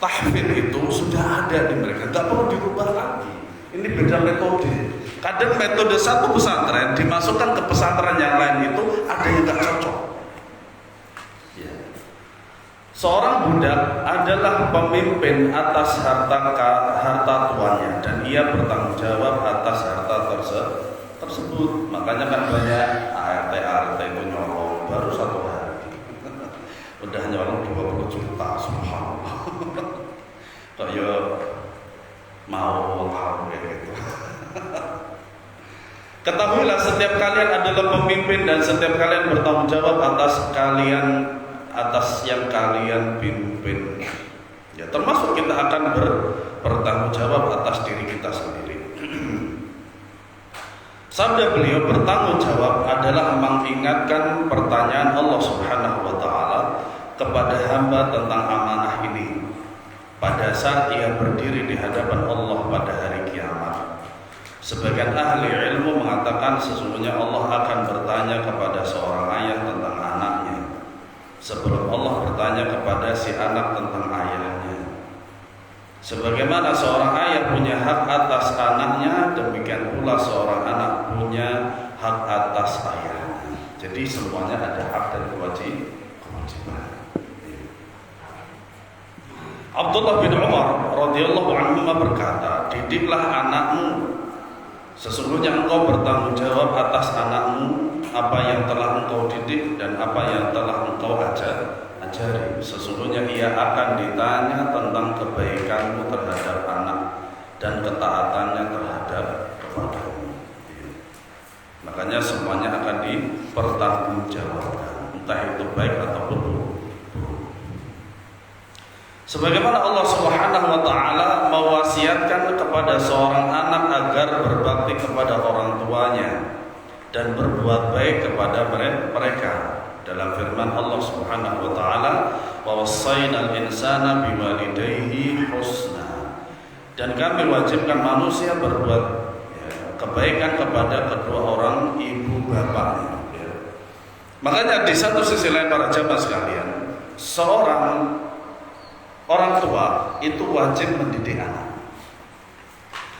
tahfidz itu sudah ada di mereka, gak perlu dirubah lagi. Ini beda metode. Kadang metode satu pesantren dimasukkan ke pesantren yang lain itu ada yang gak cocok. Seorang budak adalah pemimpin atas harta tuannya dan ia bertanggung jawab atas harta tersebut. Makanya kan banyak ART itu nyolong baru 1 hari udah nyolong 20 juta, subhanallah. Kok ya mau tahu ya gitu. Ketahuilah setiap kalian adalah pemimpin dan setiap kalian bertanggung jawab atas yang kalian pimpin. Ya, termasuk kita akan bertanggung jawab atas diri kita sendiri. Sabda beliau, bertanggung jawab adalah mengingatkan pertanyaan Allah Subhanahu wa taala kepada hamba tentang amanah ini pada saat ia berdiri di hadapan Allah pada hari kiamat. Sebagian ahli ilmu mengatakan sesungguhnya Allah akan bertanya kepada seorang ayah tentang anaknya sebelum Allah bertanya kepada si anak tentang ayahnya. Sebagaimana seorang ayah punya hak atas anaknya, demikian pula seorang anak punya hak atas ayahnya. Jadi semuanya ada hak dan kewajiban. Abdullah bin Umar radhiyallahu anhu berkata, didiklah anakmu, sesungguhnya engkau bertanggung jawab atas anakmu apa yang telah engkau didik dan apa yang telah engkau ajari. Sesungguhnya ia akan ditanya tentang kebaikanmu terhadap anak dan ketaatannya terhadap kepadamu. Makanya semuanya akan dipertanggungjawabkan, entah itu baik ataupun buruk. Sebagaimana Allah Subhanahu wa taala mewasiatkan kepada seorang anak agar berbakti kepada orang tuanya dan berbuat baik kepada mereka dalam firman Allah Subhanahu wa taala, wa wassaynal insana biwalidayhi husna, dan kami wajibkan manusia berbuat kebaikan kepada kedua orang ibu bapaknya. Makanya di satu sisi lain para jamaah sekalian, seorang orang tua itu wajib mendidik anak.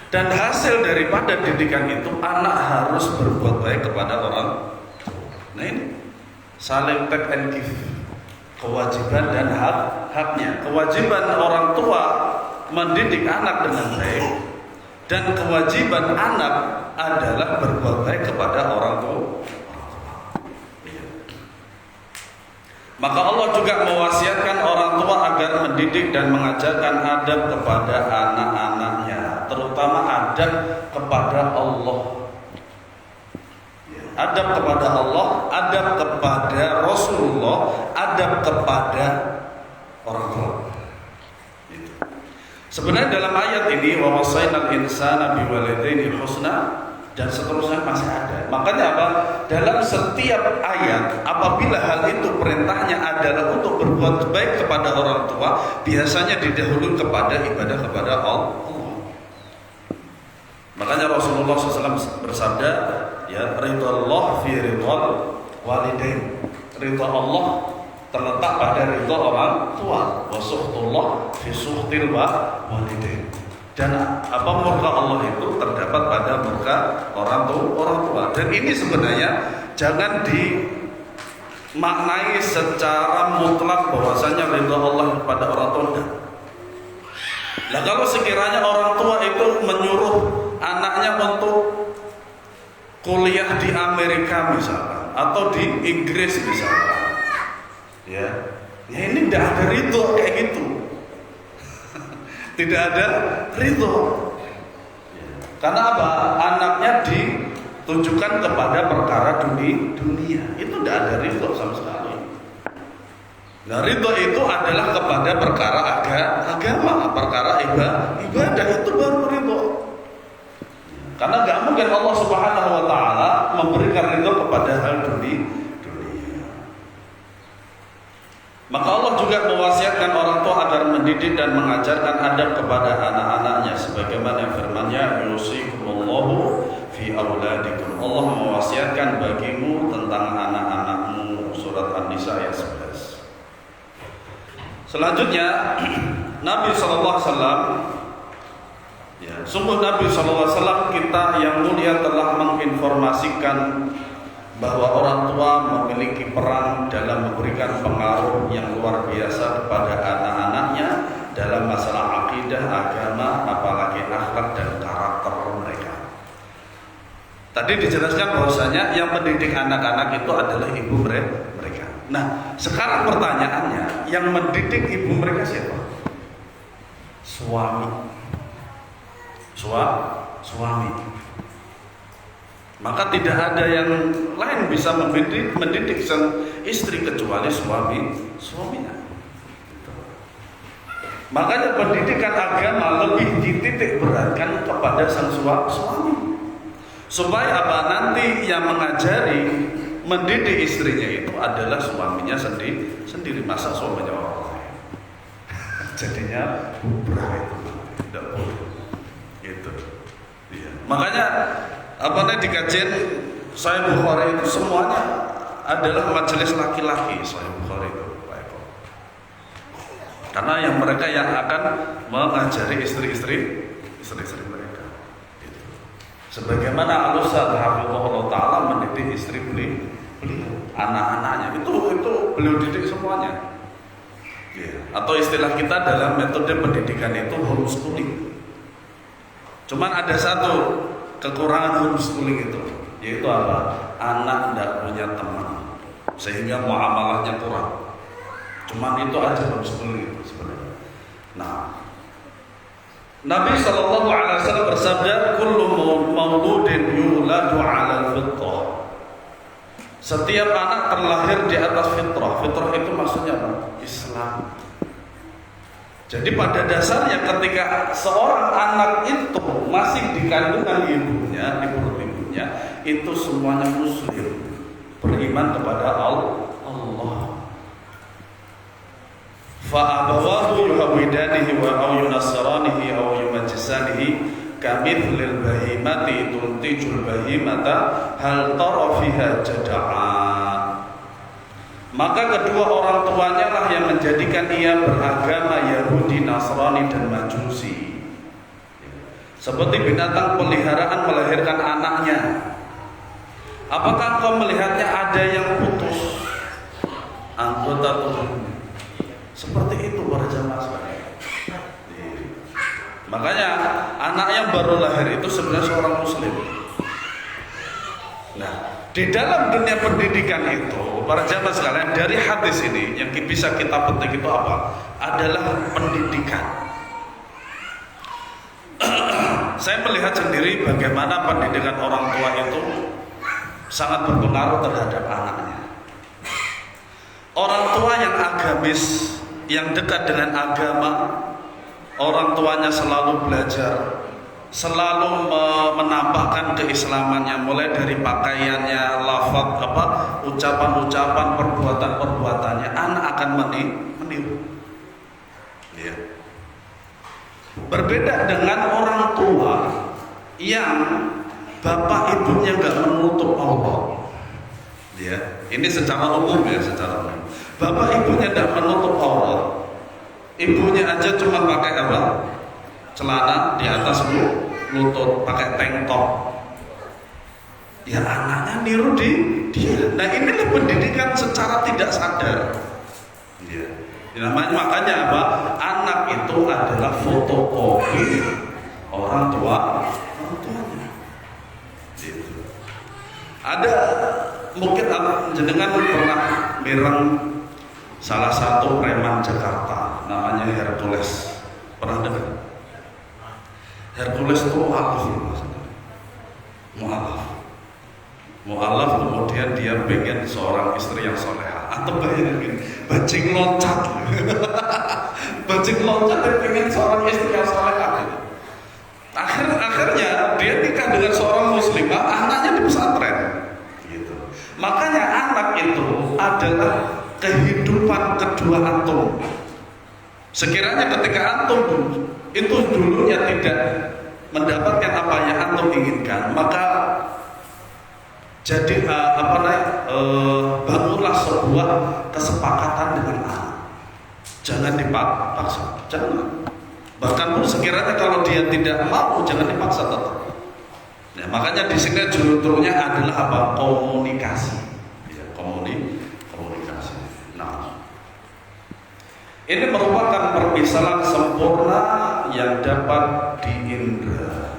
Dan hasil daripada didikan itu, anak harus berbuat baik kepada orang tua. Nah ini saling take and give, kewajiban dan haknya. Kewajiban orang tua mendidik anak dengan baik, dan kewajiban anak adalah berbuat baik kepada orang tua. Maka Allah juga mewasiatkan orang tua agar mendidik dan mengajarkan adab kepada anak-anaknya, terutama adab kepada Allah. Adab kepada Allah, adab kepada Rasulullah, adab kepada orang tua. Sebenarnya dalam ayat ini wa wasainal insana biwalidayni husna dan seterusnya masih ada. Makanya apa? Dalam setiap ayat apabila hal itu perintahnya adalah untuk berbuat baik kepada orang tua, biasanya didahului kepada ibadah kepada Allah. Makanya Rasulullah SAW bersabda, ya, ridallah fi ridal walidain. Ridha Allah terletak pada ridha orang tua, wa suhtullah fi suhtil walidain. Dan apa murka Allah itu terdapat pada murka orang tua. Dan ini sebenarnya jangan dimaknai secara mutlak bahwasanya ridha Allah kepada orang tua. Nah kalau sekiranya orang tua itu menyuruh anaknya untuk kuliah di Amerika misalkan, atau di Inggris misalkan, ya ini tidak ada ridho kayak gitu. Tidak ada ridho. Karena apa? Anaknya ditujukan kepada perkara dunia. Itu tidak ada ridho sama sekali. Nah, ridho itu adalah kepada perkara agama, perkara ibadah, itu baru ridho. Karena nggak mungkin Allah Subhanahu Wa Taala memberikan ridho kepada hal dunia. Maka Allah juga mewasiatkan orang tua agar mendidik dan mengajarkan adab kepada anak-anaknya, sebagaimana firman-Nya, yusikumullahu fi auladikum. Allah mewasiatkan bagimu tentang anak-anakmu, surat An-Nisa ayat 11. Selanjutnya Nabi SAW, ya, sungguh Nabi SAW kita yang mulia telah menginformasikan bahwa orang tua memiliki peran dalam memberikan pengaruh yang luar biasa kepada anak-anaknya dalam masalah akidah, agama, apalagi akhlak dan karakter mereka. Tadi dijelaskan bahwasanya yang mendidik anak-anak itu adalah ibu mereka. Nah, sekarang pertanyaannya, yang mendidik ibu mereka siapa? Suami. Maka tidak ada yang lain bisa mendidik sang istri kecuali suaminya. Makanya pendidikan agama lebih dititik beratkan kepada sang suami. Supaya apa? Nanti yang mengajari, mendidik istrinya itu adalah suaminya sendiri. Masa suaminya orang lain? Jadinya bubrah itu tidak boleh. Gitu. Iya. Makanya di kajian Sahih Bukhari itu semuanya adalah majelis laki-laki. Sahih Bukhari itu, Pak Eko. Karena yang mereka yang akan mengajari istri-istri mereka. Gitu. Sebagaimana Al-Ustaz Hafizahullah Ta'ala mendidik istri beliau, anak-anaknya itu beliau didik semuanya. Yeah. Atau istilah kita dalam metode pendidikan itu homeschooling. Cuman ada satu kekurangan homeschooling itu, yaitu apa? Anak tidak punya teman, sehingga muamalahnya kurang. Cuman itu aja homeschooling itu sebenarnya. Nah, Nabi SAW bersabda, kullu mauludin yuladu 'alal fitrah. Setiap anak terlahir di atas fitrah. Fitrah itu maksudnya apa? Islam. Jadi pada dasarnya ketika seorang anak itu masih di kandungan ibunya, di perut ibunya, itu semuanya muslim, beriman kepada Allah. Fa'abawahu yuhawidanihi wa au yunasranihi au yumajjisanihi kamithlil bahimati tuntijul bahimata hal tara fiha jada'a. maka kedua orang tuanya lah yang menjadikan ia beragama Yahudi, Nasrani, dan Majusi. Seperti binatang peliharaan melahirkan anaknya. Apakah kau melihatnya ada yang putus anggota tubuhnya? Seperti itu para jamaah sekalian. Makanya anak yang baru lahir itu sebenarnya seorang muslim. Nah, di dalam dunia pendidikan itu, para jamaah sekalian, dari hadis ini yang bisa kita petik itu apa? Adalah pendidikan. Saya melihat sendiri bagaimana pendidikan orang tua itu sangat berpengaruh terhadap anaknya. Orang tua yang agamis, yang dekat dengan agama, orang tuanya selalu belajar, selalu menampakkan keislamannya, mulai dari pakaiannya, lafaz, ucapan-ucapan, perbuatan-perbuatannya, anak akan meniru. Ya. Berbeda dengan orang tua yang bapak ibunya nggak menutup aurat. Ya, ini secara umum ya, secara umum. Bapak ibunya tidak menutup aurat. Ibunya aja cuma pakai apa? Celana di atas lutut, pakai tank top. Ya anaknya niru dia. Nah inilah pendidikan secara tidak sadar. Ya. Namanya makanya apa? Anak itu adalah fotokopi orang tuanya. Gitu. Ada mungkin jenengan pernah mireng salah satu preman Jakarta, namanya Hercules. Pernah dengar? Hercules itu mu'alaf, kemudian dia pengen seorang istri yang soleha. Atau bayangin, bajing loncat dan pengen seorang istri yang soleha. Akhirnya dia nikah dengan seorang muslimah, anaknya di pesantren. Gitu. Makanya anak itu adalah kehidupan kedua antum. Sekiranya ketika antum itu dulunya tidak mendapatkan apa yang antum inginkan, maka jadi bangunlah sebuah kesepakatan dengan anak. Jangan dipaksa, jangan. Bahkan pun sekiranya kalau dia tidak mau, jangan dipaksa tetap. Nah, makanya di sini judulnya adalah apa? Komunikasi. Ya, komunikasi. Nah, ini merupakan permisalan sempurna yang dapat diindra.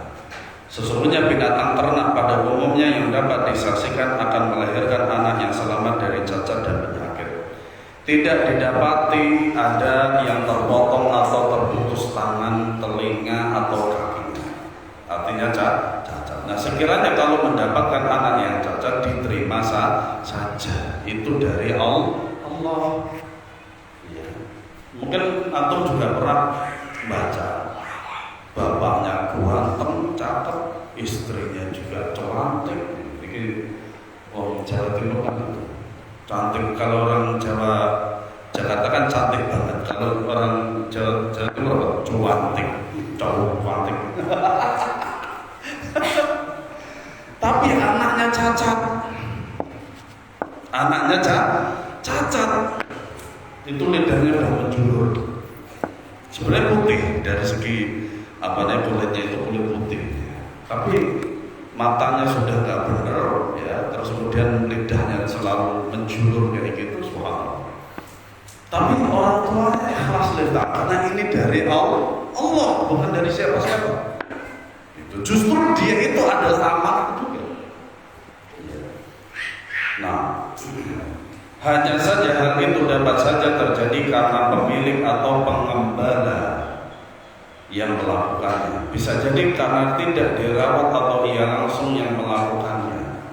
Sesungguhnya binatang ternak pada umumnya yang dapat disaksikan akan melahirkan anak yang selamat dari cacat dan penyakit. Tidak didapati ada yang terpotong atau terputus tangan, telinga, atau kakinya. Artinya cacat. Nah, sekiranya kalau mendapatkan anak yang cacat, diterima saja. Itu dari Allah. Ya. Mungkin antum juga pernah baca, bapaknya ganteng, cakep, istrinya juga cantik. Ini orang Jawa Timur kan itu cantik. Kalau orang Jawa Jakarta kan cantik banget. Kalau orang Jawa Timur cuantik, cantik. Tapi anaknya cacat. Itu lidahnya udah menjulur. Sebenarnya putih dari segi kulitnya itu kulit putih, tapi matanya sudah nggak benar, ya. Terus kemudian lidahnya selalu menjulur kayak gitu, subhanallah. Tapi orang tuanya ikhlas lillah, karena ini dari Allah, bukan dari siapa-siapa. Itu justru dia itu adalah amanah juga. Nah, hanya saja hal itu dapat saja terjadi karena pemilik atau pengembala yang melakukannya. Bisa jadi karena tidak dirawat atau ia langsung yang melakukannya.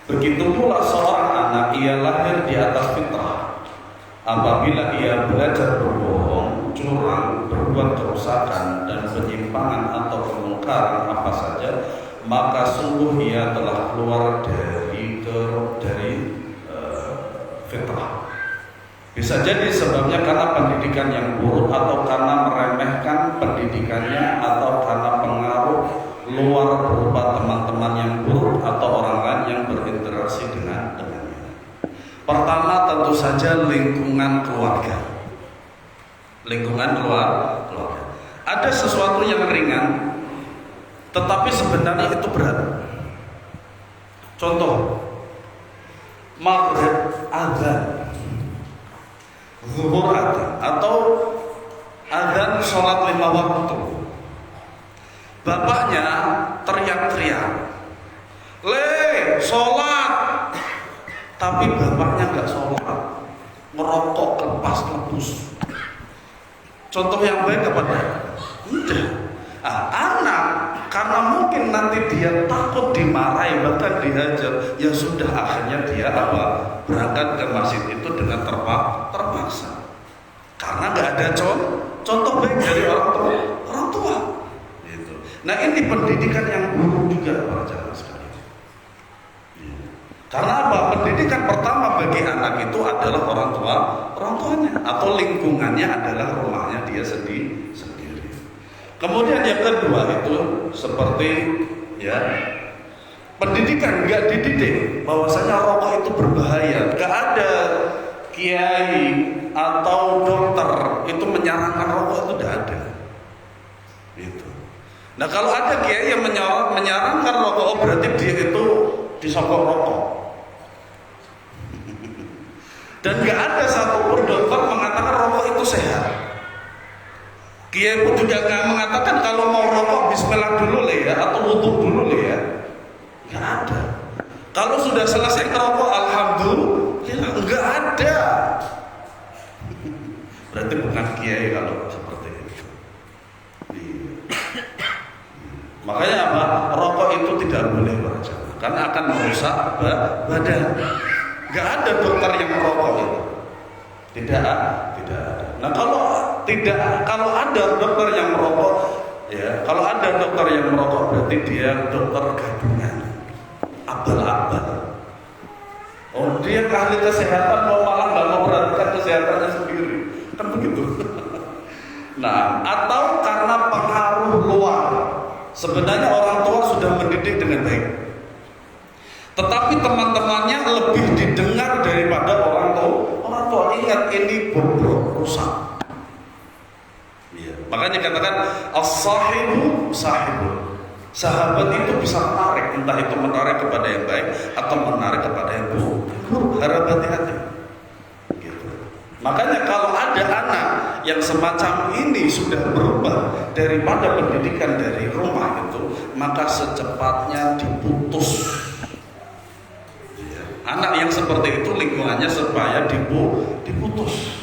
Begitu pula seorang anak, ia lahir di atas fitrah. Apabila ia belajar berbohong, curang, berbuat kerusakan dan penyimpangan atau kemungkaran apa saja, maka sungguh ia telah keluar dari fitrah. Bisa jadi sebabnya karena pendidikan yang buruk, atau karena meremehkan pendidikannya, atau karena pengaruh luar berupa teman-teman yang buruk atau orang lain yang berinteraksi dengannya. Pertama tentu saja lingkungan keluarga. Lingkungan keluarga. Ada sesuatu yang ringan, tetapi sebenarnya itu berat. Contoh, maghrib azan, zuhur azan, atau azan sholat 5 waktu. Bapaknya teriak-teriak, "Le, sholat!" Tapi bapaknya nggak sholat, ngerokok lepas-lepus. Contoh yang baik kepada udah. Anak karena mungkin nanti dia takut dimarahi bahkan dihajar, ya sudah akhirnya dia berangkat ke masjid itu dengan terpaksa. Karena nggak ada contoh baik dari orang tua. Gitu. Nah ini pendidikan yang buruk juga para jamaah sekalian. Karena apa? Pendidikan pertama bagi anak itu adalah orang tuanya atau lingkungannya adalah rumahnya dia sendiri. Kemudian yang kedua itu seperti pendidikan, nggak dididik bahwasanya rokok itu berbahaya. Nggak ada kiai atau dokter itu menyarankan rokok, itu tidak ada. Gitu. Nah kalau ada kiai yang menyarankan rokok, berarti dia itu disogok rokok. Dan nggak ada satupun dokter mengatakan rokok itu sehat. Kiai pun juga nggak mengatakan kalau mau rokok bismillah dulu ya atau wudu dulu ya. Nggak ada. Kalau sudah selesai ngerokok alhamdulillah, nggak ada. Berarti bukan kiai kalau seperti itu. Makanya apa? Rokok itu tidak boleh berjamaah karena akan merusak badan. Nggak ada dokter yang merokok itu. Tidak ada. Nah kalau ada dokter yang merokok, kalau ada dokter yang merokok berarti dia dokter gabungan, abal-abal. Oh dia ahli kesehatan malah nggak mau perhatikan kesehatannya sendiri, kan begitu. Nah atau karena pengaruh luar, sebenarnya orang tua sudah mendidik dengan baik. Tetapi teman-temannya lebih didengar daripada orang tua. Ingat ini bobrok, rusak. Makanya katakan as-sahibu sahibun. Sahabat itu bisa menarik, entah itu menarik kepada yang baik atau menarik kepada yang buruk. Harap hati-hati. Gitu. Makanya kalau ada anak yang semacam ini sudah berubah daripada pendidikan dari rumah itu, maka secepatnya diputus. Anak yang seperti itu lingkungannya supaya diputus.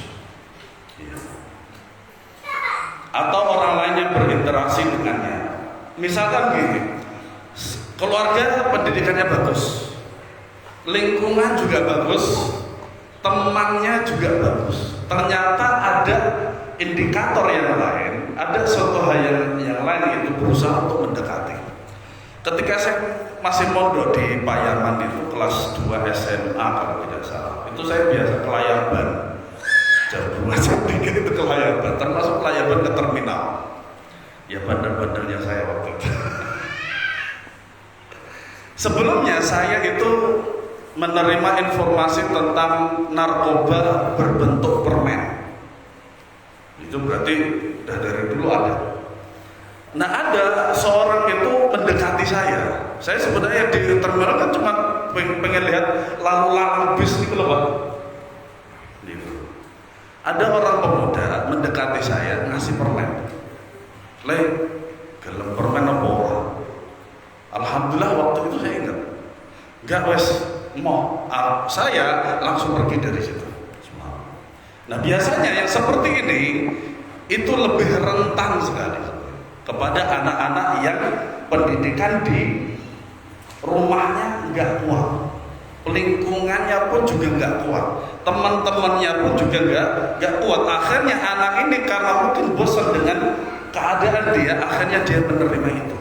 Atau orang lain yang berinteraksi dengannya. Misalkan gini, keluarga pendidikannya bagus, lingkungan juga bagus, temannya juga bagus. Ternyata ada indikator yang lain, ada suatu hal yang lain itu berusaha untuk mendekati. Ketika saya masih mondok di Payaman itu kelas 2 SMA kalau tidak salah, itu saya biasa kelayaban jam 2 jam 3 itu kelayaban, termasuk kelayaban ke terminal. Ya bandar-bandarnya saya waktu itu. Sebelumnya saya itu menerima informasi tentang narkoba berbentuk permen. Itu berarti dari dulu ada. Nah ada seorang itu mendekati saya. Saya sebenarnya di terminal kan cuma pengen lihat lalu-lalang bis gitu loh Pak. Gitu. Ada orang pemuda mendekati saya ngasih permen. Le, gelem permen apa ora? Alhamdulillah waktu itu saya ingat. Enggak wes mau. Saya langsung pergi dari situ. Nah biasanya yang seperti ini itu lebih rentan sekali kepada anak-anak yang pendidikan di rumahnya nggak kuat, lingkungannya pun juga nggak kuat, teman-temannya pun juga nggak kuat. Akhirnya anak ini karena mungkin bosan dengan keadaan dia, akhirnya dia menerima itu.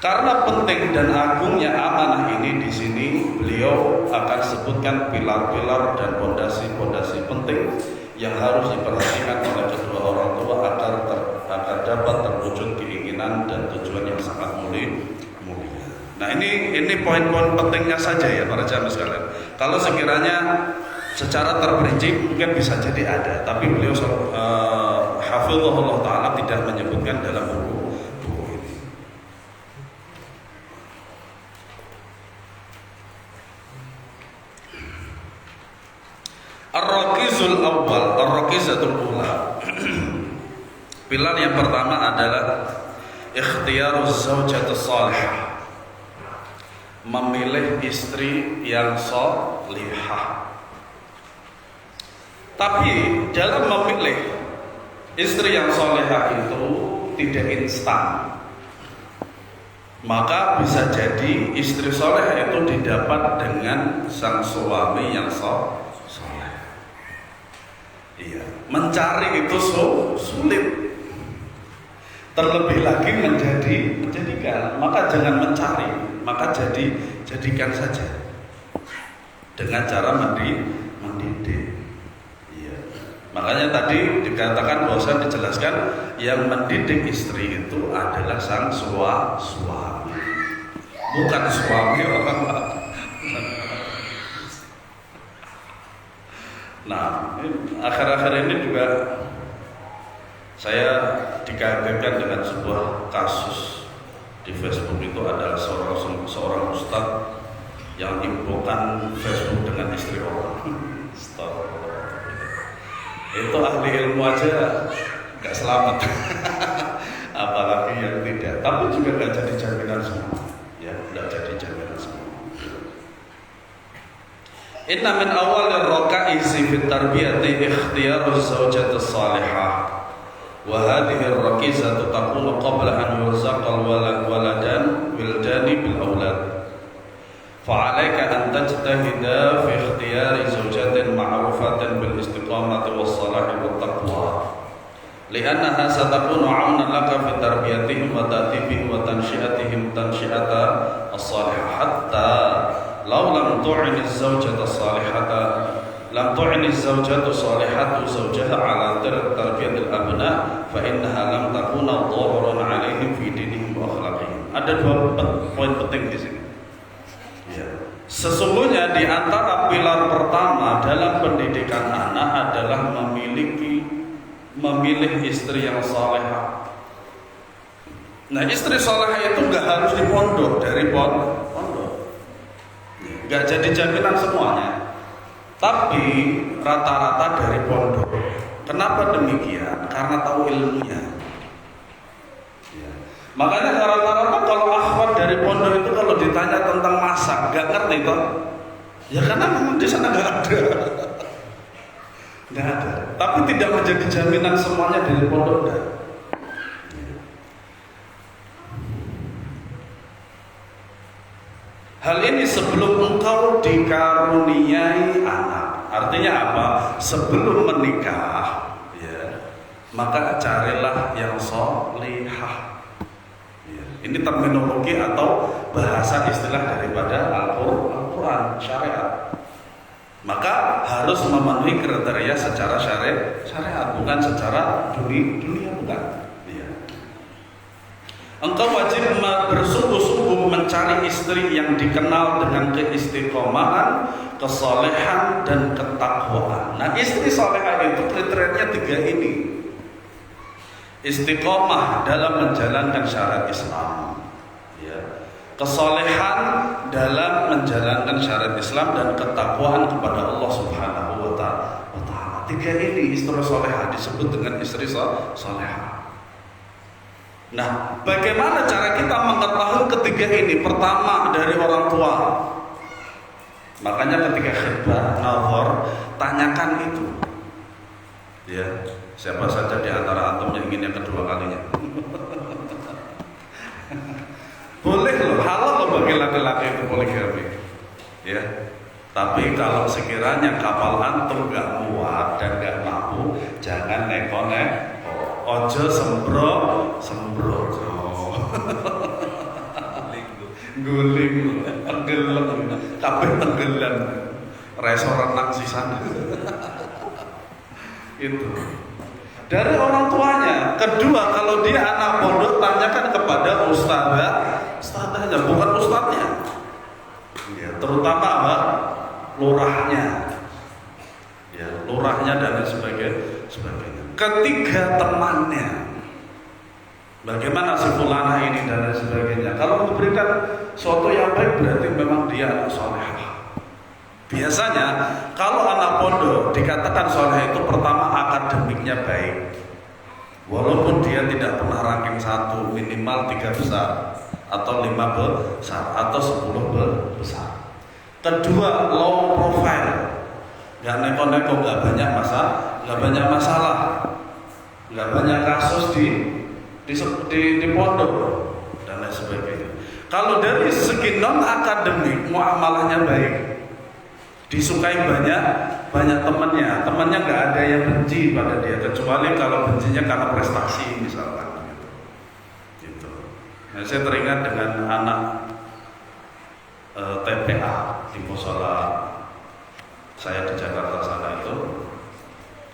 Karena penting dan agungnya amanah ini di sini, beliau akan sebutkan pilar-pilar dan pondasi-pondasi penting yang harus diperhatikan oleh kedua orang tua agar dapat terwujud keinginan dan tujuan yang sangat mulia. Nah ini poin-poin pentingnya saja ya para jamaah sekalian. Kalau sekiranya secara terperinci mungkin bisa jadi ada, tapi beliau hafizahullah ta'ala tidak menyebutkan dalam buku ini. Ar-Raqizul awal, Ar-Raqizatul ula. Pilar yang pertama adalah ikhtiyaruz zawjatus salihah, memilih istri yang salihah. Tapi dalam memilih istri yang salihah itu tidak instan. Maka bisa jadi istri salihah itu didapat dengan sang suami yang saleh. Iya, mencari itu sulit. Terlebih lagi menjadikan, maka jangan mencari, maka jadikan saja dengan cara mendidik. Iya. Makanya tadi dikatakan bahwa dijelaskan yang mendidik istri itu adalah sang suami, bukan suami orang lain. Nah, akhir-akhir ini juga saya dikagetkan dengan sebuah kasus di Facebook. Itu adalah seorang ustadz yang infokan Facebook dengan istri orang. Itu ahli ilmu aja nggak selamat, apalagi yang tidak. Tapi juga nggak jadi jaminan semua, ya nggak jadi jaminan semua. Inna min awal ar-raqaizi fi tarbiyati ikhtiyaruz zawjatis salihah. وهذه الركيزة تكون قبل أن يرزق الولدان ولدان بالأولاد فعليك أن تجتهد في اختيار زوجة معروفة بالاستقامة والصلاح والتقوى لأنها ستكون عونا لك في تربيتهم وتأديبهم وتنشئتهم تنشئة الصالحة حتى لو لم تعن الزوجة الصالحة لم تعن الزوجة صالحة زوجها على تربية الأبناء فإنها لم تكون ضررا عليهم في دينهم وأخلاقهم. Ada dua poin penting di sini. Ya. Sesungguhnya di antara pilar pertama dalam pendidikan anak adalah memilih istri yang salehah. Nah, istri salehah itu nggak harus di pondok, dari pondok. Nggak jadi jaminan semuanya. Tapi rata-rata dari pondok. Kenapa demikian? Karena tahu ilmunya. Ya. Makanya rata-rata kalau akhwat dari pondok itu kalau ditanya tentang masak, nggak ngerti toh? Ya karena memang di sana nggak ada. Nggak ada. Tapi tidak menjadi jaminan semuanya dari pondok dah. Hal ini sebelum engkau dikaruniai anak. Artinya apa? Sebelum menikah, ya, maka carilah yang sholihah. Ya, ini terminologi atau bahasa istilah daripada Al-Quran syariat. Maka harus memenuhi kriteria secara syariat, bukan secara dunia bukan. Engkau wajib bersungguh-sungguh mencari istri yang dikenal dengan keistiqomahan, kesolehan, dan ketakwaan. Nah, istri solehah itu kriterianya 3 ini. Istiqomah dalam menjalankan syariat Islam, ya. Kesolehan dalam menjalankan syariat Islam, dan ketakwaan kepada Allah Subhanahu wa Ta'ala. 3 ini istri solehah disebut dengan istri solehah. Nah, bagaimana cara kita mengetahui ketiga ini? Pertama, dari orang tua. Makanya ketika khidbah, nazar, tanyakan itu. Ya, siapa saja di antara antum yang ingin yang kedua kalinya? Boleh loh, halal loh bagi laki-laki itu poligami. Ya, tapi kalau sekiranya kapal antum gak muat dan gak mampu, jangan neko-neko. Ojo sembro, guling, tenggelam, kabeh tenggelam, reso renang sisan. Itu dari orang tuanya. Kedua, kalau dia anak pondok, tanyakan kepada ustadznya, bukan ustadznya. terutama apa? Lurahnya, ya, lurahnya dan sebagainya. Ketiga, temannya. Bagaimana si fulana ini dan lain sebagainya. Kalau memberikan sesuatu yang baik berarti memang dia anak soleh. Biasanya kalau anak pondok dikatakan soleh itu pertama akademiknya baik, walaupun dia tidak pernah ranking 1, minimal 3 besar atau 5 besar atau 10 besar. Kedua, low profile, nggak neko-neko, nggak banyak masalah, nggak banyak kasus di pondok dan lain sebagainya. Kalau dari segi non akademik, muamalahnya baik, disukai banyak temannya nggak ada yang benci pada dia, kecuali kalau bencinya karena prestasi misalkan gitu. Nah, saya teringat dengan anak TPA di musola saya di Jakarta sana itu.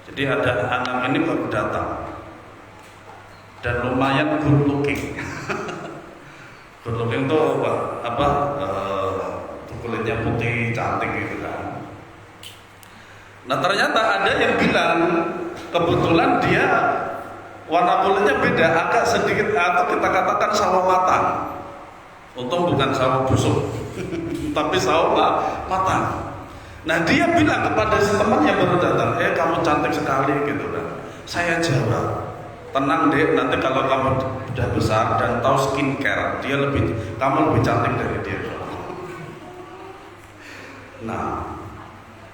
Jadi ada anak ini baru datang dan lumayan good looking. Good looking tuh kulitnya putih, cantik gitu kan. Nah ternyata ada yang bilang kebetulan dia warna kulitnya beda, agak sedikit atau kita katakan sawo matang. Untung bukan sawo busuk, tapi sawo matang. Nah dia bilang kepada si teman yang baru datang, kamu cantik sekali gitu kan. Saya jawab, tenang dek, nanti kalau kamu sudah besar dan tahu skincare, kamu lebih cantik dari dia.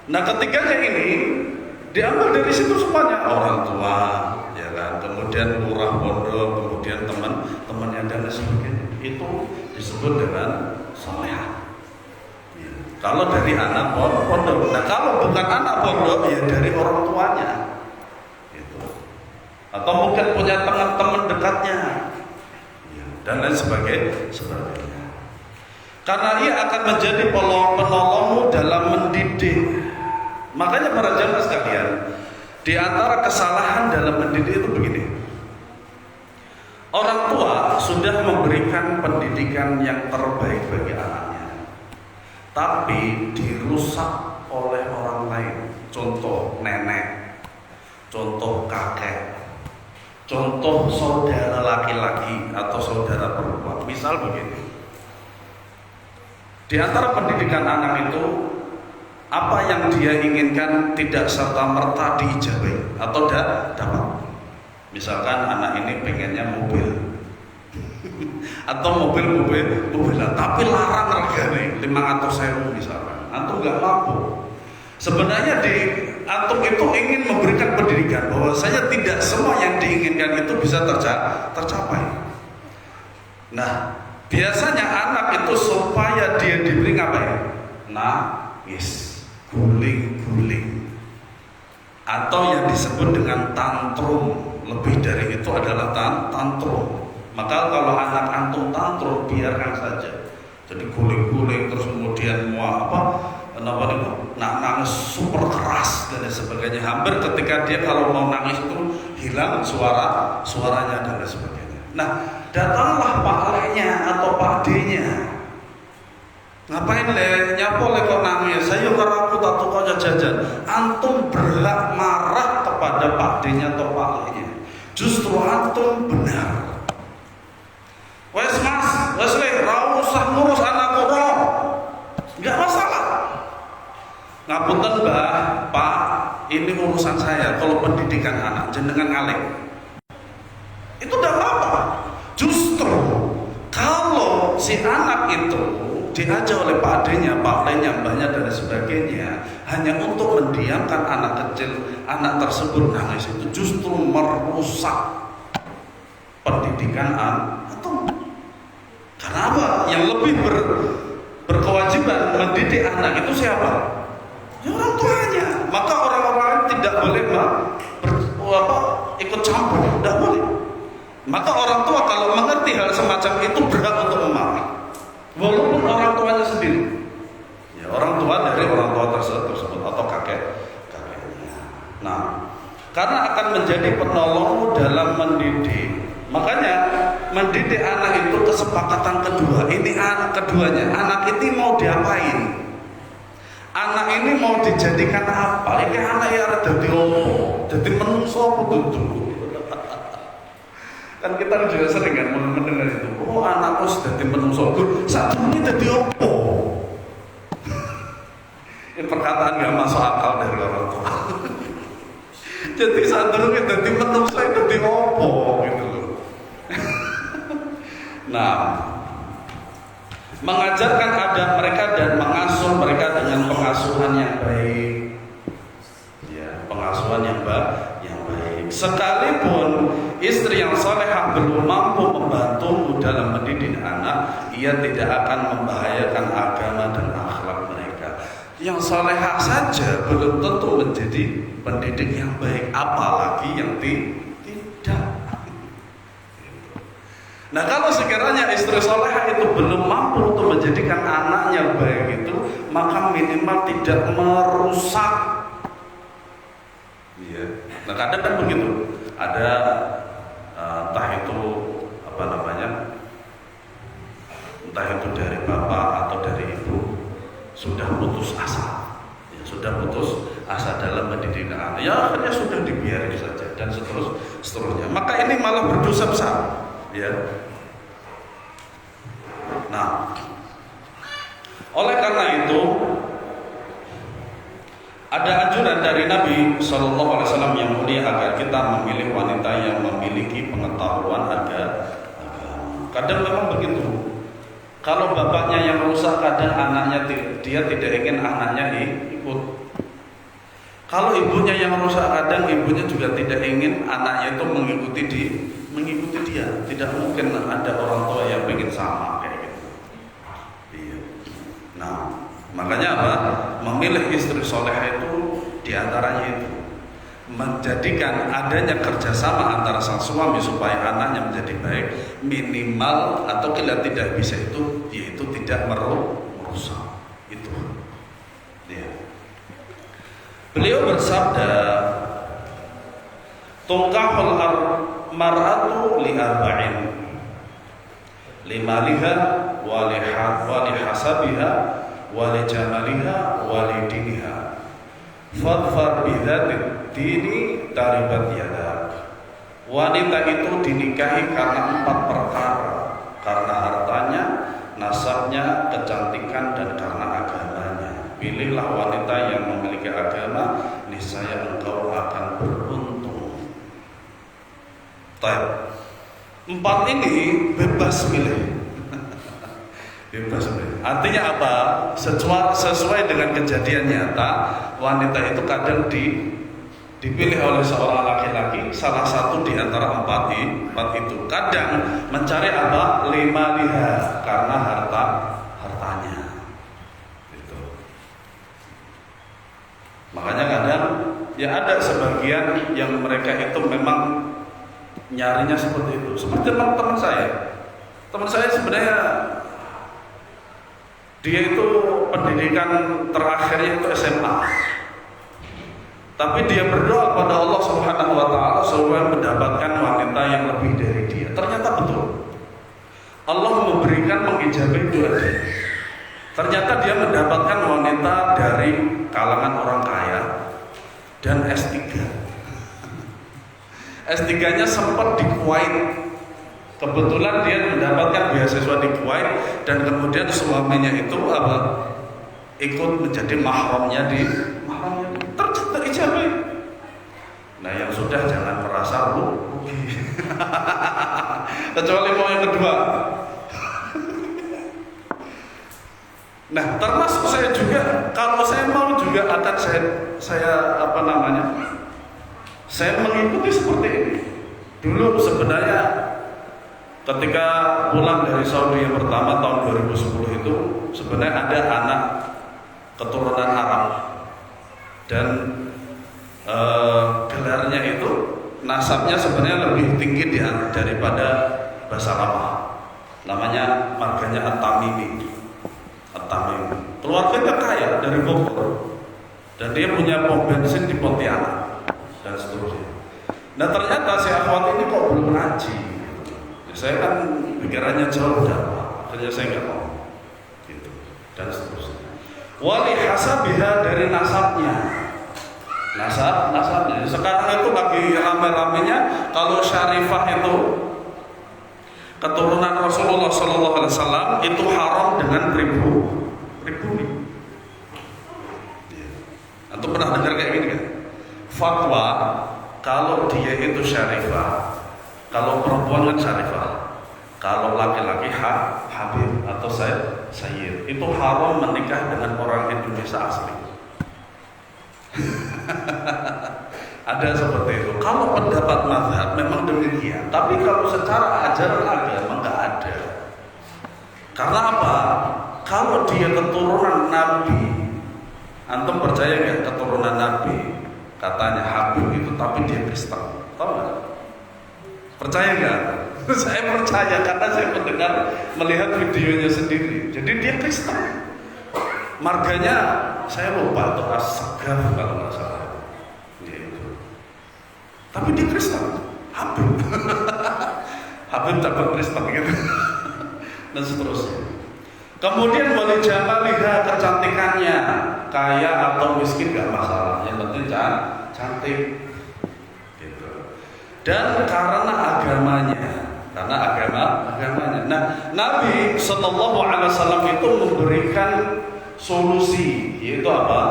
Nah ketiganya ini diambil dari situ semuanya, orang tua, ya kan, kemudian lurah pondok, kemudian teman-temannya dan sebagainya. Itu disebut dengan soleh. Kalau dari anak pondok, nah kalau bukan anak pondok ya dari orang tuanya, gitu. Atau mungkin punya teman-teman dekatnya, dan lain sebagainya. Karena ia akan menjadi penolongmu dalam mendidik. Makanya para jamaah sekalian, di antara kesalahan dalam mendidik itu begini. Orang tua sudah memberikan pendidikan yang terbaik bagi anaknya, tapi dirusak oleh orang lain. Contoh nenek, contoh kakek, contoh saudara laki-laki atau saudara perempuan. Misal begini, di antara pendidikan anak itu, apa yang dia inginkan tidak serta-merta diijabai atau dapat. Misalkan anak ini pengennya mobil atau mobilan, tapi larang harganya 500.000 misalkan, antum nggak mampu. Sebenarnya antum itu ingin memberikan pendidikan bahwa saya tidak semua yang diinginkan itu bisa tercapai. Nah, biasanya anak itu supaya dia diberi apa ya? Nangis, guling-guling, atau yang disebut dengan tantrum. Lebih dari itu adalah tantrum. Maka kalau anak antum tantrum, biarkan saja. Jadi guling-guling terus kemudian nangis super keras dan sebagainya. Hampir ketika dia kalau mau nangis itu hilang suaranya dan sebagainya. Nah, datanglah pak leknya atau pak D-nya. Ngapain nyapo kok nangis? Saya karena aku tak tukang jajan. Antum berhak marah kepada pak D-nya atau pak leknya. Justru antum benar. Wes mas, wes ra usah ngurus anakku roh. Enggak masalah. Ngapunten Mbah, Pak, ini urusan saya. Kalau pendidikan anak jenengan ngalih. Itu tidak apa-apa. Justru kalau si anak itu diajak oleh pak D-nya, pak D-nya, mbahnya dan sebagainya hanya untuk mendiamkan anak kecil, anak tersebut nangis, itu justru merusak pendidikan anak. Karena apa? Yang lebih berkewajiban mendidik anak itu siapa? Ya orang tuanya. Maka orang-orang tidak boleh ikut campur, tidak boleh. Maka orang tua kalau mengerti hal semacam itu berhak untuk memarah, walaupun orang tuanya sendiri. Ya, orang tua dari orang tua tersebut atau kakeknya. Nah, karena akan menjadi penolongmu dalam mendidik. Makanya mendidik anak itu kesepakatan kedua. Ini anak keduanya. Anak ini mau diapain? anak ini mau dijadikan apa? Ini anak ya ada dadi opo? Dadi menungso apa tuh? Kan kita juga sering kan mendengar itu. Oh, anakku dadi menungso. Sadurunge dadi opo? Ini perkataan gak masuk akal dari orang tua. Jadi sadurunge dadi menungso dadi opo gitu loh. Nah, mengajarkan adab mereka dan mengasuh mereka dengan pengasuhan yang baik, ya, pengasuhan yang baik. Sekalipun istri yang salehah belum mampu membantumu dalam mendidik anak, ia tidak akan membahayakan agama dan akhlak mereka. Yang salehah saja belum tentu menjadi pendidik yang baik, apalagi yang tidak. Nah, kalau sekiranya istri solehah itu belum mampu untuk menjadikan anaknya baik itu, maka minimal tidak merusak. Iya. Nah, kadang kan begitu. Ada entah itu apa namanya, entah itu dari bapak atau dari ibu sudah putus asa, ya, sudah putus asa dalam mendidik anak. Ya, akhirnya sudah dibiarkan saja dan seterusnya. Maka ini malah berdosa besar. Ya. Nah, oleh karena itu ada anjuran dari Nabi Shallallahu Alaihi Wasallam yang mulia agar kita memilih wanita yang memiliki pengetahuan agama. Kadang memang begitu. Kalau bapaknya yang rusak, kadang anaknya dia tidak ingin anaknya ikut. Kalau ibunya yang rusak, kadang ibunya juga tidak ingin anaknya itu mengikuti dia. Tidak mungkin ada orang tua yang ingin sama kayak gitu. Iya. Nah, makanya apa? Memilih istri solehah itu diantaranya itu menjadikan adanya kerjasama antara sang suami supaya anaknya menjadi baik, minimal atau kalau tidak bisa itu, yaitu tidak merusak itu. Iya. Beliau bersabda, "Tungkahul mar'atu li arba'in, limaliha wa lihasabiha wa li jamaliha wa li diniha. Fadfar bidzatid dini taribat yadak." Wanita itu dinikahi karena 4 perkara: karena hartanya, nasabnya, kecantikan, dan karena agamanya. Pilihlah wanita yang memiliki agama, niscaya engkau akan beruntung. Baik. 4 ini bebas milih. Bebas milih. Artinya apa? Sesuai dengan kejadian nyata, wanita itu kadang dipilih oleh seorang laki-laki, salah satu di antara 4 itu. Kadang mencari apa? 5 liha, karena hartanya. Gitu. Makanya kadang ya ada sebagian yang mereka itu memang nyarinya seperti itu. Seperti teman saya. Teman saya sebenarnya dia itu pendidikan terakhirnya itu SMA. Tapi dia berdoa kepada Allah Subhanahu wa taala supaya mendapatkan wanita yang lebih dari dia. Ternyata betul. Allah memberikan mengijabahi doa dia. Ternyata dia mendapatkan wanita dari kalangan orang kaya dan S3. S3-nya sempat di Kuwait. Kebetulan dia mendapatkan beasiswa di Kuwait dan kemudian suaminya itu ikut menjadi mahramnya terijabahi. Nah, yang sudah jangan merasa rugi. Kecuali mau yang kedua. Nah, termasuk saya juga, kalau saya mau juga akan saya saya mengikuti seperti ini. Dulu sebenarnya ketika pulang dari Saudi yang pertama tahun 2010 itu sebenarnya ada anak keturunan Arab dan gelarnya itu nasabnya sebenarnya lebih tinggi daripada bahasa lama. Namanya marganya At-Tamimi. Keluarganya kaya dari Bogor dan dia punya pom bensin di Pontianak dan seterusnya. Nah, ternyata si akhwat ini kok belum ngaji. Ya, saya kan pikirannya jauh dakwah, akhirnya saya nggak mau gitu dan seterusnya. wali hasabiha, dari nasabnya. Nasabnya. Sekarang itu lagi rame-ramenya kalau syarifah itu keturunan Rasulullah SAW itu haram dengan pribumi. Antum pernah dengar kayak gini kan? Fatwa kalau dia itu syarifah, kalau perempuan kan syarifah, kalau laki-laki habib atau sayyid, itu haram menikah dengan orang Indonesia asli. Ada seperti itu. Kalau pendapat mazhab memang demikian, tapi kalau secara ajaran agama nggak ada. Karena apa? Kalau dia keturunan Nabi, antum percaya nggak keturunan Nabi? Katanya Habib itu, tapi dia Kristen. Tahu nggak? Percaya nggak? Saya percaya karena saya mendengar, melihat videonya sendiri. Jadi dia Kristen. Marganya saya lupa tuh, As-Sagaf kalau nggak salah. Tapi dia Kristen, Habib. Habib cabang Kristen gitu. Dan seterusnya. Kemudian wali jamaliha, kecantikannya, kaya atau miskin gak masalah, yang penting cantik gitu. Dan karena agamanya. Nah, Nabi SAW itu memberikan solusi, yaitu apa?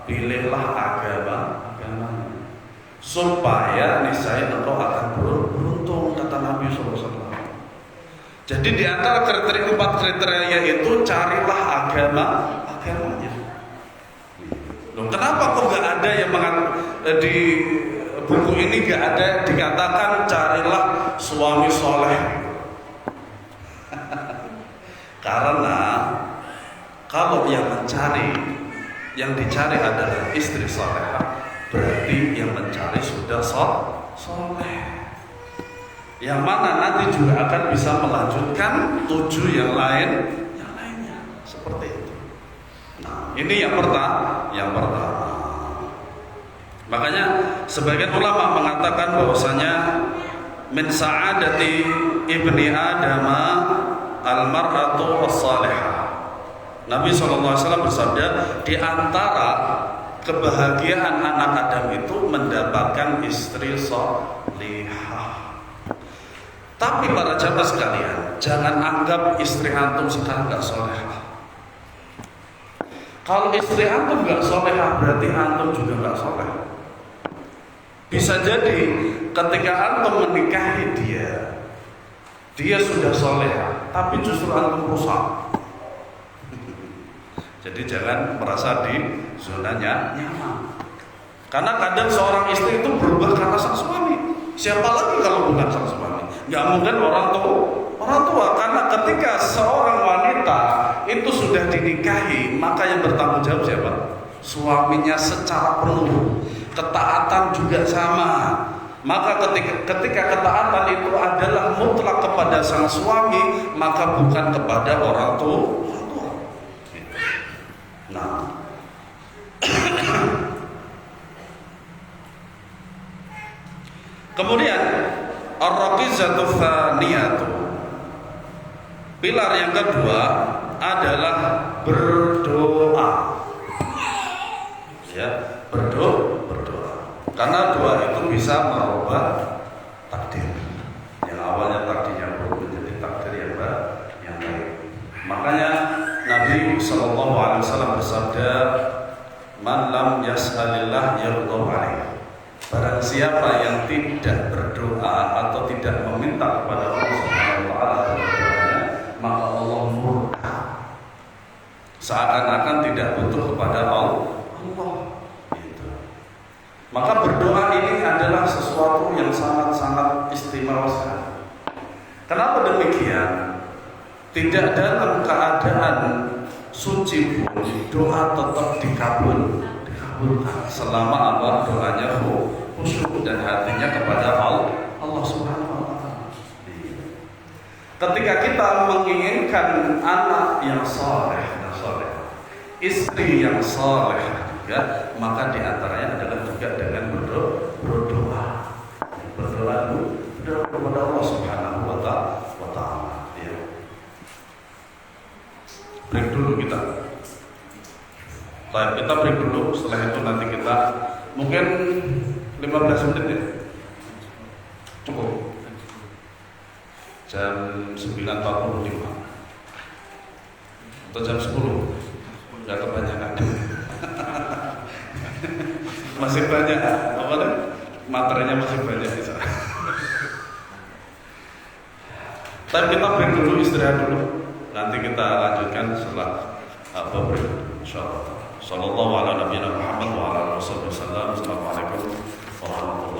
Pilihlah agamanya, supaya niscaya engkau akan beruntung, kata Nabi SAW. Jadi di antara kriteria 4 kriteria itu carilah agamanya. Loh, kenapa kok nggak ada yang di buku ini nggak ada dikatakan carilah suami soleh? Karena kalau yang dicari adalah istri solehah, berarti yang mencari sudah soleh. Yang mana nanti juga akan bisa melanjutkan 7 yang lainnya, seperti itu. Nah, ini yang pertama. Makanya sebagian ulama mengatakan bahwasanya min sa'adati ibni adama al-mar'atu as-salihah. Nabi SAW bersabda, di antara kebahagiaan anak Adam itu mendapatkan istri salihah. Tapi para jamaah sekalian, jangan anggap istri antum sekarang gak solehah. Kalau istri antum gak solehah, berarti antum juga gak soleh. Bisa jadi ketika antum menikahi dia sudah solehah, tapi justru antum rusak. Jadi jangan merasa di zonanya nyaman. Karena kadang seorang istri itu berubah karena sang suami. Siapa lagi kalau bukan sang suami? Gak mungkin orang tua, karena ketika seorang wanita itu sudah dinikahi, maka yang bertanggung jawab siapa? Suaminya secara penuh. Ketaatan juga sama. Maka ketika ketaatan itu adalah mutlak kepada sang suami, maka bukan kepada orang tua. Nah, kemudian ar-raqizatu tsaniyatu, pilar yang kedua adalah berdoa. Ya, berdoa. Karena doa itu bisa merubah takdir. Yang awalnya takdirnya buruk menjadi takdir yang baik. Makanya Nabi SAW bersabda, "Man lam yas'alillah yaghdab alaih." Barang siapa yang tidak berdoa atau tidak meminta kepada Allah Subhanahu wa taala, maka Allah murka. Seakan-akan tidak butuh kepada Allah. Gitu. Maka berdoa ini adalah sesuatu yang sangat-sangat istimewa sekali. Kenapa demikian? Tidak dalam keadaan suci pun doa tetap dikabulkan selama Allah doanya khusyuk dan hatinya kepada Allah Subhanahu wa taala. Ketika kita menginginkan anak yang saleh dan saleh, istri yang saleh juga, maka diantaranya adalah juga dengan berdoa kepada Allah Subhanahu wa taala. Break dulu kita. Baik, kita break dulu. Setelah itu nanti kita mungkin 15 menit ya. Cukup. Jam 9.45 atau jam 10. Udah kebanyakan. Masih banyak apa nih? Materinya masih banyak di sana. Tapi kita break dulu, istirahat dulu. Nanti kita lanjutkan setelah break. Insyaallah. Sallallahu ala nabiyina Muhammad wa ala alihi wasallam. Assalamualaikum warahmatullahi wabarakatuh.